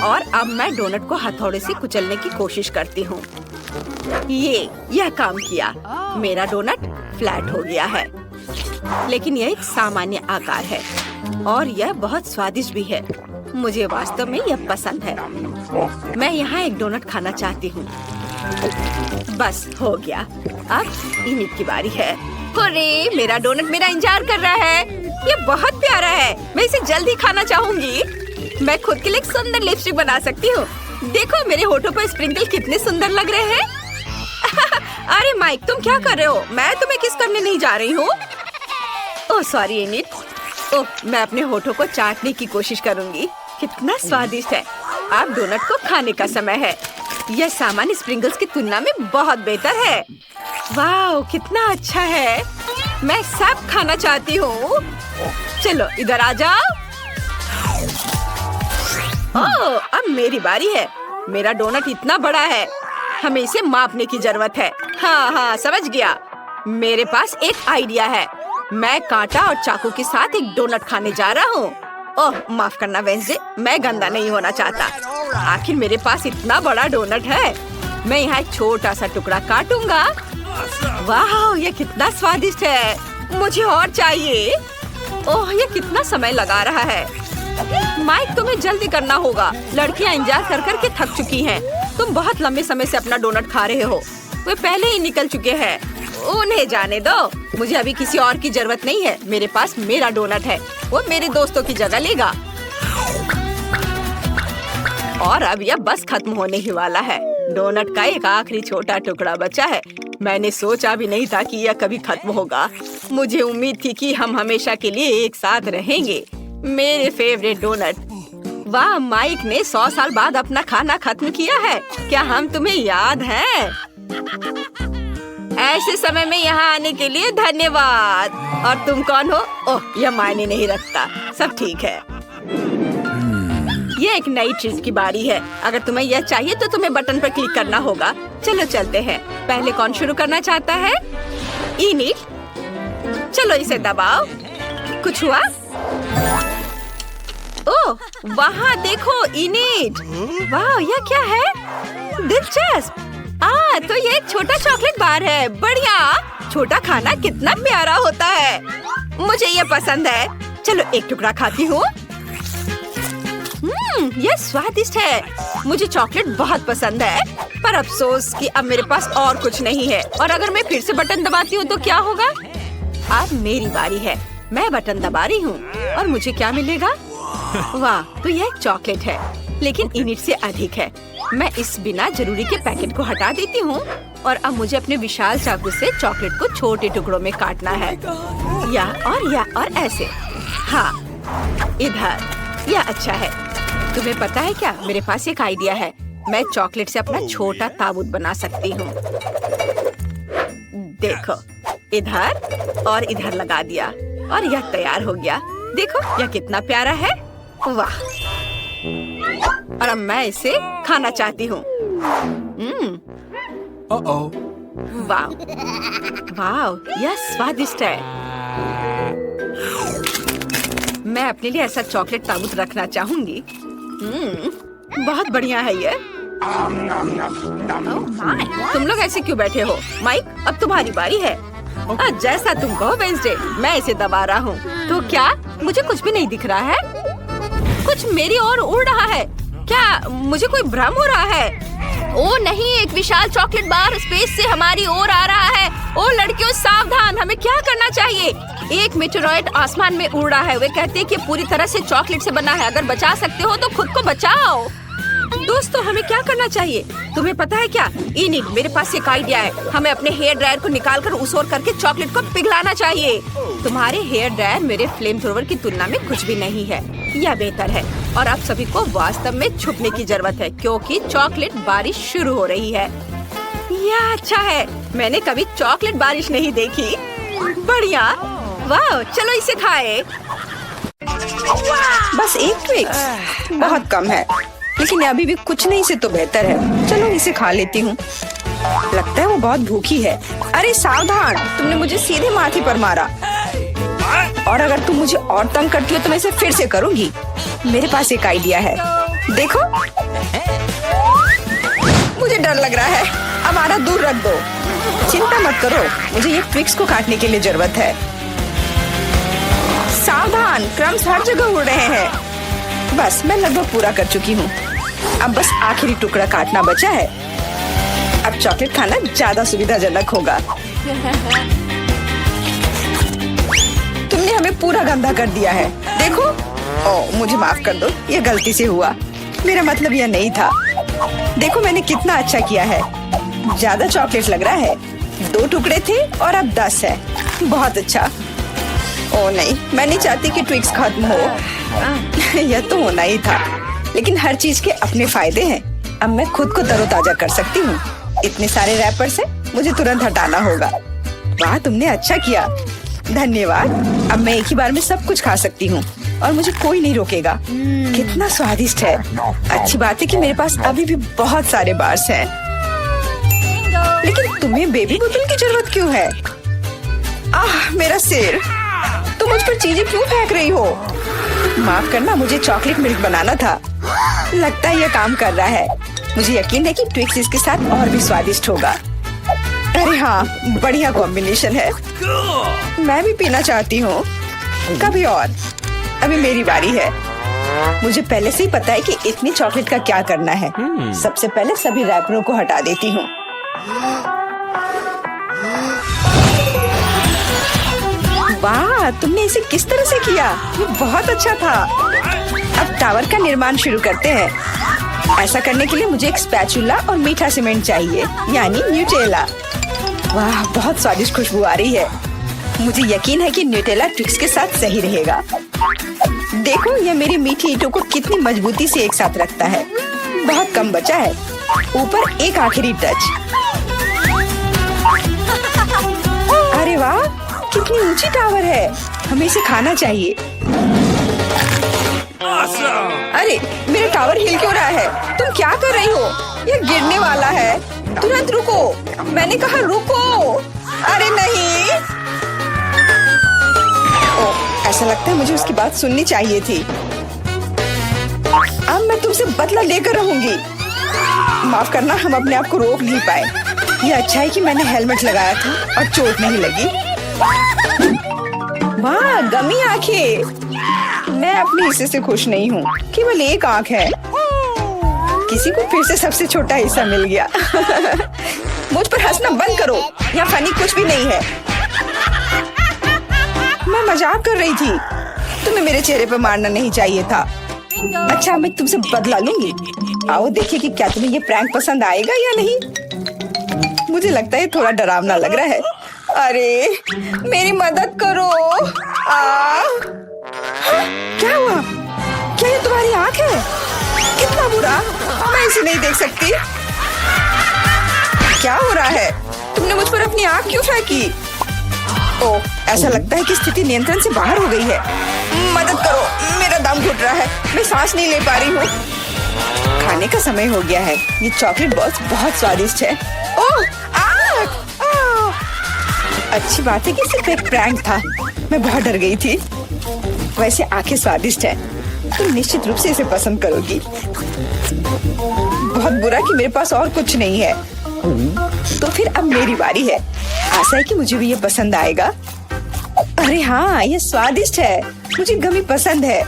और अब मैं डोनट को हथौड़े से कुचलने की कोशिश करती हूँ। यह काम किया। मेरा डोनट फ्लैट हो गया है, लेकिन यह एक सामान्य आकार है और यह बहुत स्वादिष्ट भी है। मुझे वास्तव में यह पसंद है। मैं यहाँ एक डोनट खाना चाहती हूँ। बस हो गया। अब एनिट की बारी है। अरे, मेरा डोनट मेरा इंतजार कर रहा है। यह बहुत प्यारा है। मैं इसे जल्दी खाना चाहूंगी। मैं खुद के लिए एक सुंदर लिपस्टिक बना सकती हूँ। देखो मेरे होठों पर स्प्रिंकल कितने सुंदर लग रहे हैं। अरे माइक, तुम क्या कर रहे हो? मैं तुम्हें किस करने नहीं जा रही हूँ। Oh sorry unit. ओह, मैं अपने होठों को चाटने की कोशिश करूंगी। कितना स्वादिष्ट है। अब डोनट को खाने का समय है। यह सामान्य स्प्रिंगल्स की तुलना में बहुत बेहतर है। वाह, कितना अच्छा है। मैं सब खाना चाहती हूँ। चलो इधर आ जाओ। ओह, अब मेरी बारी है। मेरा डोनट इतना बड़ा है, हमें इसे मापने की जरूरत है। हाँ, समझ गया। मेरे पास एक आइडिया है। मैं कांटा और चाकू के साथ एक डोनट खाने जा रहा हूँ। ओह माफ करना वेंसडे, मैं गंदा नहीं होना चाहता। आखिर मेरे पास इतना बड़ा डोनट है। मैं यहाँ एक छोटा सा टुकड़ा काटूंगा। वाह, ये कितना स्वादिष्ट है। मुझे और चाहिए। ओह, ये कितना समय लगा रहा है। माइक, तुम्हें जल्दी करना होगा। लड़कियाँ इंतजार कर कर के थक चुकी हैं। तुम बहुत लंबे समय से अपना डोनट खा रहे हो। वे पहले ही निकल चुके हैं। उन्हें जाने दो। मुझे अभी किसी और की जरूरत नहीं है। मेरे पास मेरा डोनट है, वो मेरे दोस्तों की जगह लेगा। और अब यह बस खत्म होने ही वाला है। डोनट का एक आखिरी छोटा टुकड़ा बचा है। मैंने सोचा भी नहीं था कि यह कभी खत्म होगा। मुझे उम्मीद थी कि हम हमेशा के लिए एक साथ रहेंगे। मेरे फेवरेट डोनट। वाह, माइक ने 100 साल बाद अपना खाना खत्म किया है। क्या हम तुम्हें याद हैं? ऐसे समय में यहाँ आने के लिए धन्यवाद। और तुम कौन हो? ओह, यह मायने नहीं रखता। सब ठीक है। ये एक नई चीज की बारी है। अगर तुम्हें यह चाहिए तो तुम्हें बटन पर क्लिक करना होगा। चलो चलते हैं। पहले कौन शुरू करना चाहता है? इनिट। चलो इसे दबाओ। कुछ हुआ? ओह, वहाँ देखो इनिट। वाह, यह क्या है? दिलचस्प। तो ये एक छोटा चॉकलेट बार है। बढ़िया। छोटा खाना कितना प्यारा होता है। मुझे ये पसंद है। चलो एक टुकड़ा खाती हूँ। ये स्वादिष्ट है। मुझे चॉकलेट बहुत पसंद है, पर अफसोस कि अब मेरे पास और कुछ नहीं है। और अगर मैं फिर से बटन दबाती हूँ तो क्या होगा? अब मेरी बारी है। मैं बटन दबा रही हूँ और मुझे क्या मिलेगा? वाह, तो यह एक चॉकलेट है, लेकिन इनिट से अधिक है। मैं इस बिना जरूरी के पैकेट को हटा देती हूँ और अब मुझे अपने विशाल चाकू से चॉकलेट को छोटे टुकड़ों में काटना है। या और ऐसे। हाँ, इधर। यह अच्छा है। तुम्हें पता है क्या, मेरे पास एक आइडिया है। मैं चॉकलेट से अपना छोटा ताबूत बना सकती हूँ। देखो, इधर और इधर लगा दिया और यह तैयार हो गया। देखो, यह कितना प्यारा है। वाह, और अब मैं इसे खाना चाहती हूँ। वाह, वाह, यह स्वादिष्ट है। मैं अपने लिए ऐसा चॉकलेट ताबूत रखना चाहूंगी। बहुत बढ़िया है ये। तुम लोग ऐसे क्यों बैठे हो? माइक, अब तुम्हारी बारी है। जैसा तुम कहो वेंसडे। मैं इसे दबा रहा हूँ। तो क्या मुझे कुछ भी नहीं दिख रहा है? कुछ मेरी ओर उड़ रहा है। क्या मुझे कोई भ्रम हो रहा है? ओ नहीं, एक विशाल चॉकलेट बार स्पेस से हमारी ओर आ रहा है। ओ लड़कियों, सावधान। हमें क्या करना चाहिए? एक मेटेरॉइड आसमान में उड़ रहा है। वे कहते हैं कि पूरी तरह से चॉकलेट से बना है। अगर बचा सकते हो तो खुद को बचाओ। दोस्तों, हमें क्या करना चाहिए? तुम्हें पता है क्या? इनिट, मेरे पास एक आइडिया है। हमें अपने हेयर ड्रायर को निकालकर उस ओर करके चॉकलेट को पिघलाना चाहिए। तुम्हारे हेयर ड्रायर मेरे फ्लेम थ्रोवर की तुलना में कुछ भी नहीं है। यह बेहतर है। और आप सभी को वास्तव में छुपने की जरूरत है, क्योंकि चॉकलेट बारिश शुरू हो रही है। यह अच्छा है। मैंने कभी चॉकलेट बारिश नहीं देखी। बढ़िया। वाह, चलो इसे खाए। बस एक ट्विक्स बहुत कम है, लेकिन अभी भी कुछ नहीं से तो बेहतर है। चलो इसे खा लेती हूँ। लगता है वो बहुत भूखी है। अरे सावधान, तुमने मुझे सीधे माथे पर मारा। और अगर तुम मुझे और तंग करती हो तो मैं इसे फिर से करूँगी। मेरे पास एक आइडिया है। देखो, मुझे डर लग रहा है। अब आना दूर रख दो। चिंता मत करो, मुझे ये ट्विक्स को काटने के लिए जरूरत है। सावधान, क्रम्स हर जगह उड़ रहे हैं। बस मैं लगभग पूरा कर चुकी हूँ। अब बस आखिरी टुकड़ा काटना बचा है। अब चॉकलेट खाना ज्यादा सुविधाजनक होगा। तुमने हमें पूरा गंदा कर दिया है। देखो। ओह, मुझे माफ कर दो, ये गलती से हुआ। मेरा मतलब यह नहीं था। देखो मैंने कितना अच्छा किया है। ज्यादा चॉकलेट लग रहा है। 2 टुकड़े थे और अब 10 है। बहुत अच्छा। ओ नहीं, मैं नहीं चाहती कि ट्विक्स खत्म हो। यह तो होना ही था, लेकिन हर चीज के अपने फायदे हैं। अब मैं खुद को तरोताजा कर सकती हूँ। इतने सारे रैपर्स हैं, मुझे तुरंत हटाना होगा। वाह, तुमने अच्छा किया, धन्यवाद। अब मैं एक ही बार में सब कुछ खा सकती हूँ और मुझे कोई नहीं रोकेगा। कितना स्वादिष्ट है। अच्छी बात है कि मेरे पास अभी भी बहुत सारे बार्स हैं। लेकिन तुम्हें बेबी बोतल की जरूरत क्यों है? आह, मेरा सिर। तुम मुझ पर चीजें क्यों फेंक रही हो? माफ करना, मुझे चॉकलेट मिल्क बनाना था। लगता है यह काम कर रहा है। मुझे यकीन है कि ट्विक्स इसके साथ और भी स्वादिष्ट होगा। अरे हाँ, बढ़िया कॉम्बिनेशन है। मैं भी पीना चाहती हूँ, कभी और। अभी मेरी बारी है। मुझे पहले से ही पता है कि इतनी चॉकलेट का क्या करना है। सबसे पहले सभी रैपरों को हटा देती हूँ। वाह, तुमने इसे किस तरह से किया? ये बहुत अच्छा था। अब टावर का निर्माण शुरू करते हैं। ऐसा करने के लिए मुझे एक स्पैचुला और मीठा सीमेंट चाहिए, यानी न्यूटेला। वाह, बहुत स्वादिष्ट खुशबू आ रही है। मुझे यकीन है कि न्यूटेला ट्विक्स के साथ सही रहेगा। देखो, यह मेरी मीठी ईंटों को कितनी मजबूती से एक साथ रखता है। बहुत कम बचा है। ऊपर एक आखिरी टच। अरे वाह, कितनी ऊंची टावर है। हमें इसे खाना चाहिए। Awesome! अरे, मेरा टावर हिल क्यों रहा है? तुम क्या कर रही हो? यह गिरने वाला है। तुरंत रुको, मैंने कहा रुको। अरे नहीं। ओह, ऐसा लगता है मुझे उसकी बात सुननी चाहिए थी। अब मैं तुमसे बदला लेकर रहूंगी। माफ करना, हम अपने आप को रोक नहीं पाए। यह अच्छा है कि मैंने हेलमेट लगाया था और चोट नहीं लगी। वाह, गमी आंखें। मैं अपने हिस्से से खुश नहीं हूँ। केवल एक आंख है। किसी को फिर से सबसे छोटा हिस्सा मिल गया। मुझ पर हंसना बंद करो। यहाँ फनी कुछ भी नहीं है। मैं मजाक कर रही थी। तुम्हें मेरे चेहरे पर मारना नहीं चाहिए था। अच्छा, मैं तुमसे बदला लूंगी। आओ देखिए कि क्या तुम्हें ये प्रैंक पसंद आएगा या नहीं। मुझे लगता है थोड़ा डरावना लग रहा है। अरे, मेरी मदद करो। क्या हुआ? क्या ये तुम्हारी आंख है? कितना बुरा। मैं इसे नहीं देख सकती। क्या हो रहा है? तुमने मुझ पर अपनी आंख क्यों फेंकी? ओह, ऐसा लगता है कि स्थिति नियंत्रण से बाहर हो गई है। मदद करो, मेरा दम घुट रहा है। मैं सांस नहीं ले पा रही हूँ। खाने का समय हो गया है। ये चॉकलेट बॉल्स बहुत स्वादिष्ट है। ओह, अच्छी बात है कि सिर्फ एक प्रैंक था। मैं बहुत डर गई थी। वैसे आंखें स्वादिष्ट है। तुम निश्चित रूप से इसे पसंद करोगी। बहुत बुरा कि मेरे पास और कुछ नहीं है। तो फिर अब मेरी बारी है। आशा है कि मुझे भी ये पसंद आएगा। अरे हाँ, ये स्वादिष्ट है। मुझे गमी पसंद है।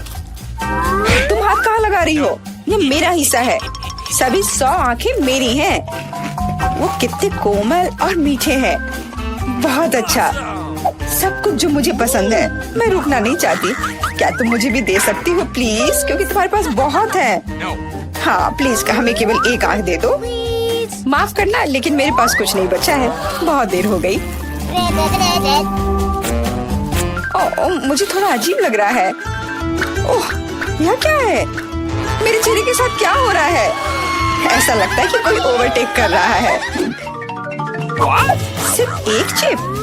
तुम हाथ कहाँ लगा रही हो? ये मेरा हिस्सा है। सभी 100 आंखें मेरी हैं। वो कितने कोमल और मीठे हैं। बहुत अच्छा, सब कुछ जो मुझे पसंद है। मैं रुकना नहीं चाहती। क्या तुम मुझे भी दे सकती हो प्लीज? क्योंकि तुम्हारे पास बहुत है। हाँ प्लीज, हमें केवल एक आंख दे दो। माफ करना, लेकिन मेरे पास कुछ नहीं बचा है। बहुत देर हो गई। मुझे थोड़ा अजीब लग रहा है। ओह, यह क्या है? मेरे चेहरे के साथ क्या हो रहा है? ऐसा लगता है कि कोई ओवरटेक कर रहा है। सिर्फ एक चिप?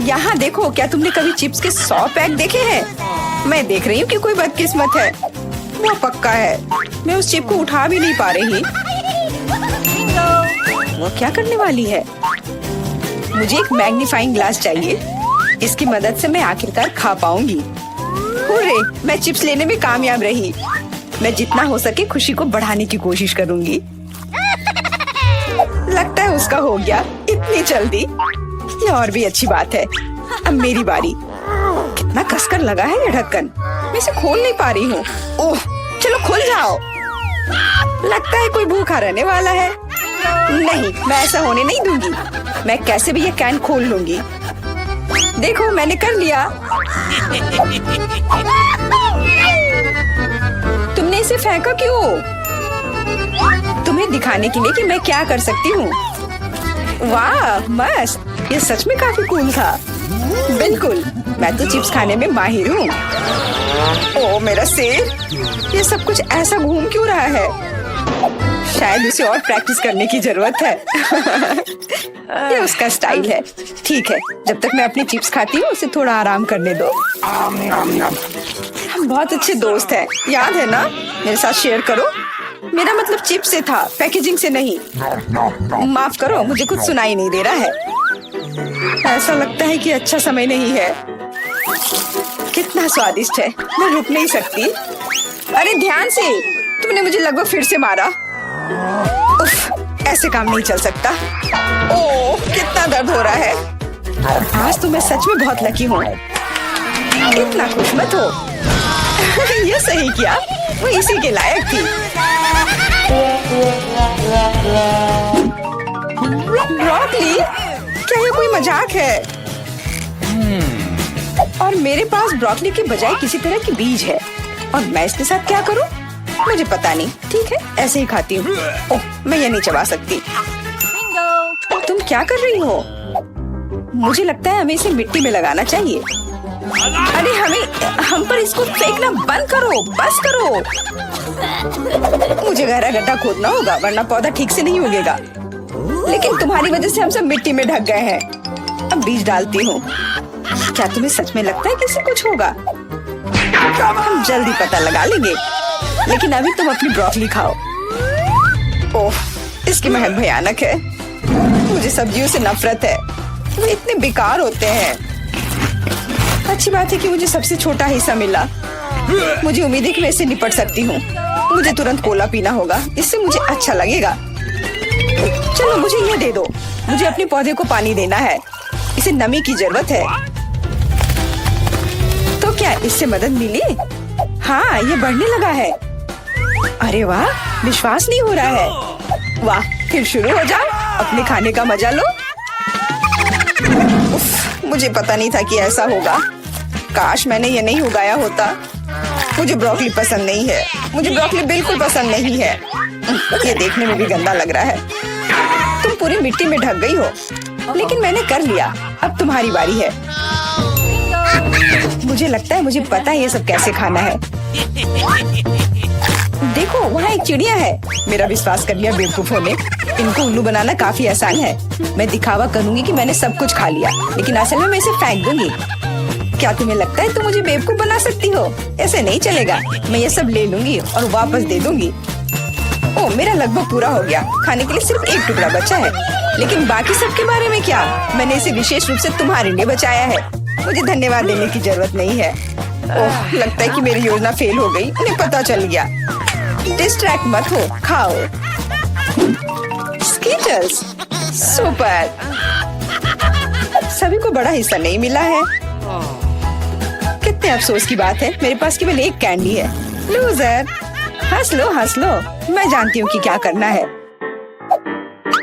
यहाँ देखो, क्या तुमने कभी चिप्स के 100 पैक देखे हैं? मैं देख रही हूँ कि कोई बदकिस्मत है। वो पक्का है। मैं उस चिप को उठा भी नहीं पा रही। वो क्या करने वाली है? मुझे एक मैग्नीफाइंग ग्लास चाहिए। इसकी मदद से मैं आखिरकार खा पाऊंगी। हुर्रे, मैं चिप्स लेने में कामयाब रही। मैं जितना हो सके खुशी को बढ़ाने की कोशिश करूंगी। लगता है उसका हो गया इतनी जल्दी। ये और भी अच्छी बात है। अब मेरी बारी। कितना कसकर लगा है ये ढक्कन। मैं इसे खोल नहीं पा रही हूँ। ओह, चलो खुल जाओ। लगता है कोई भूखा रहने वाला है। नहीं, मैं ऐसा होने नहीं दूंगी। मैं कैसे भी ये कैन खोल लूंगी। देखो, मैंने कर लिया। तुमने इसे फेंका क्यों? तुम्हें दिखाने के लिए कि मैं क्या कर सकती हूँ। वाह मस्त, ये सच में काफी कूल था। बिल्कुल, मैं तो चिप्स खाने में माहिर हूँ। ओ मेरा सिर, ये सब कुछ ऐसा घूम क्यों रहा है? शायद उसे और प्रैक्टिस करने की जरूरत है। ये उसका स्टाइल है। ठीक है, जब तक मैं अपनी चिप्स खाती हूँ उसे थोड़ा आराम करने दो। हम बहुत अच्छे दोस्त हैं, याद है ना? मेरे साथ शेयर करो। मेरा मतलब चिप्स से था, पैकेजिंग से नहीं। माफ करो, मुझे कुछ सुनाई नहीं दे रहा है। ऐसा लगता है कि अच्छा समय नहीं है। कितना स्वादिष्ट है, मैं रुक नहीं सकती। अरे ध्यान से, तुमने मुझे लगभग फिर से मारा। उफ, ऐसे काम नहीं चल सकता। ओह, कितना दर्द हो रहा है। आज तो मैं सच में बहुत लकी हूँ। इतना खुश मत हो। ये सही किया, वो इसी के लायक थी। ब्रोकली, क्या ये कोई मजाक है? और मेरे पास ब्रोकली के बजाय किसी तरह की बीज है, और मैं इसके साथ क्या करूं? मुझे पता नहीं। ठीक है, ऐसे ही खाती हूँ। ओह, मैं ये नहीं चबा सकती। तुम क्या कर रही हो? मुझे लगता है हमें इसे मिट्टी में लगाना चाहिए। अरे हम पर इसको फेंकना बंद करो, बस करो। मुझे गहरा गड्ढा खोदना होगा, वरना पौधा ठीक से नहीं उगेगा। लेकिन तुम्हारी वजह से हम सब मिट्टी में ढक गए हैं। अब बीज डालती हूँ। क्या तुम्हें सच में लगता है कि इससे कुछ होगा? हम जल्दी पता लगा लेंगे। लेकिन अभी तुम अपनी ब्रोकली खाओ। ओह, इसकी महक भयानक है। मुझे सब्जियों से नफरत है, वो इतने बेकार होते हैं। अच्छी बात है कि मुझे सबसे छोटा हिस्सा मिला। मुझे उम्मीद है कि मैं इससे निपट सकती हूँ। मुझे तुरंत कोला पीना होगा, इससे मुझे अच्छा लगेगा। चलो मुझे ये दे दो। मुझे अपने पौधे को पानी देना है, इसे नमी की जरूरत है। तो क्या इससे मदद मिली? हाँ, ये बढ़ने लगा है। अरे वाह, विश्वास नहीं हो रहा है। वाह, फिर शुरू हो जाओ, अपने खाने का मजा लो। उफ, मुझे पता नहीं था कि ऐसा होगा। काश मैंने ये नहीं उगाया होता। मुझे ब्रोकली पसंद नहीं है। मुझे ब्रोकली बिल्कुल पसंद नहीं है। ये देखने में भी गंदा लग रहा है। तुम पूरी मिट्टी में ढक गई हो, लेकिन मैंने कर लिया। अब तुम्हारी बारी है। मुझे लगता है मुझे पता है ये सब कैसे खाना है। देखो, वहाँ एक चिड़िया है। मेरा विश्वास कर लिया बेवकूफों ने। इनको उल्लू बनाना काफी आसान है। मैं दिखावा करूंगी कि मैंने सब कुछ खा लिया, लेकिन असल में मैं इसे फेंक दूंगी। क्या तुम्हें लगता है तुम मुझे बेवकूफ बना सकती हो? ऐसे नहीं चलेगा। मैं ये सब ले लूंगी और वापस दे दूंगी। ओह, मेरा लगभग पूरा हो गया। खाने के लिए सिर्फ एक टुकड़ा बचा है। लेकिन बाकी सब के बारे में क्या? मैंने इसे विशेष रूप से तुम्हारे लिए बचाया है। मुझे धन्यवाद देने की जरूरत नहीं है। ओह, लगता है कि मेरी योजना फेल हो गई। उन्हें पता चल गया। डिस्ट्रैक्ट मत हो, खाओ। स्कीटर्स, सुपर। सभी को बड़ा हिस्सा नहीं मिला है। कितने अफसोस की बात है, मेरे पास केवल एक कैंडी है। लूजर, हंस लो हंस लो। मैं जानती हूँ कि क्या करना है।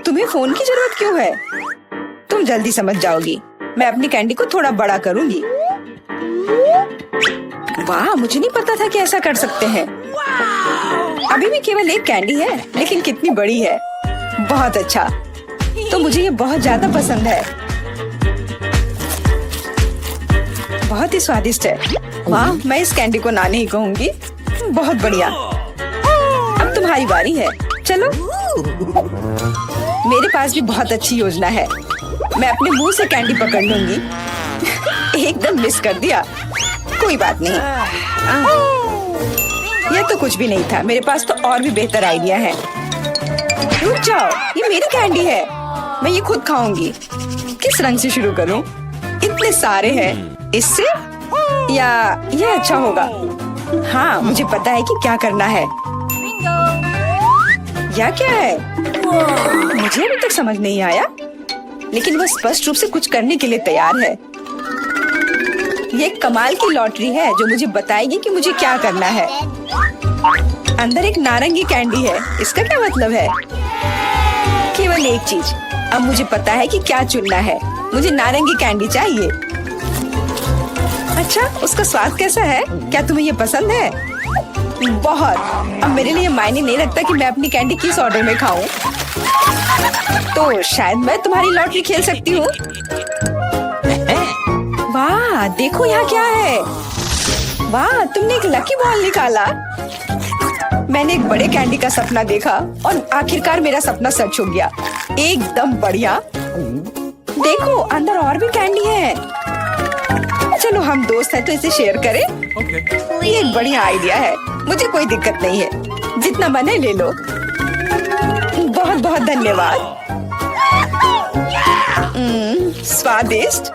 तुम्हें फोन की जरूरत क्यों है? तुम जल्दी समझ जाओगी। मैं अपनी कैंडी को थोड़ा बड़ा करूंगी। वाह, मुझे नहीं पता था कि ऐसा कर सकते हैं। अभी भी केवल एक कैंडी है, लेकिन कितनी बड़ी है। बहुत अच्छा, तो मुझे ये बहुत ज्यादा पसंद है। बहुत ही स्वादिष्ट है। वाह, मैं इस कैंडी को ना नहीं कहूंगी। बहुत बढ़िया। अब तुम्हारी बारी है। चलो, मेरे पास भी बहुत अच्छी योजना है। मैं अपने मुंह से कैंडी पकड़ लूंगी। एकदम मिस कर दिया। कोई बात नहीं। यह तो कुछ भी नहीं था। मेरे पास तो और भी बेहतर आइडिया है। रुक जाओ, ये मेरी कैंडी है। मैं ये खुद खाऊंगी। किस रंग से शुरू करूं? इतने सारे हैं। इससे या ये अच्छा होगा? हाँ, मुझे पता है कि क्या करना है। या क्या है? मुझे अभी तक समझ नहीं आया, लेकिन वह स्पष्ट रूप से कुछ करने के लिए तैयार है। ये एक कमाल की लॉटरी है जो मुझे बताएगी कि मुझे क्या करना है। अंदर एक नारंगी कैंडी है। इसका क्या मतलब है? केवल एक चीज। अब मुझे पता है कि क्या चुनना है। मुझे नारंगी कैंडी चाहिए। अच्छा, उसका स्वाद कैसा है? क्या तुम्हें ये पसंद है? बहुत। अब मेरे लिए मायने नहीं रखता कि मैं अपनी कैंडी किस ऑर्डर में खाऊं। तो शायद मैं तुम्हारी लॉटरी खेल सकती हूँ। वाह, देखो यहाँ क्या है। वाह, तुमने एक लकी बॉल निकाला। मैंने एक बड़े कैंडी का सपना देखा और आखिरकार मेरा सपना सच हो गया। एकदम बढ़िया। देखो, अंदर और भी कैंडी है। चलो, हम दोस्त हैं तो इसे शेयर करें। Okay. ये एक बढ़िया आइडिया है। मुझे कोई दिक्कत नहीं है। जितना मन है ले लो। बहुत बहुत धन्यवाद। स्वादिष्ट।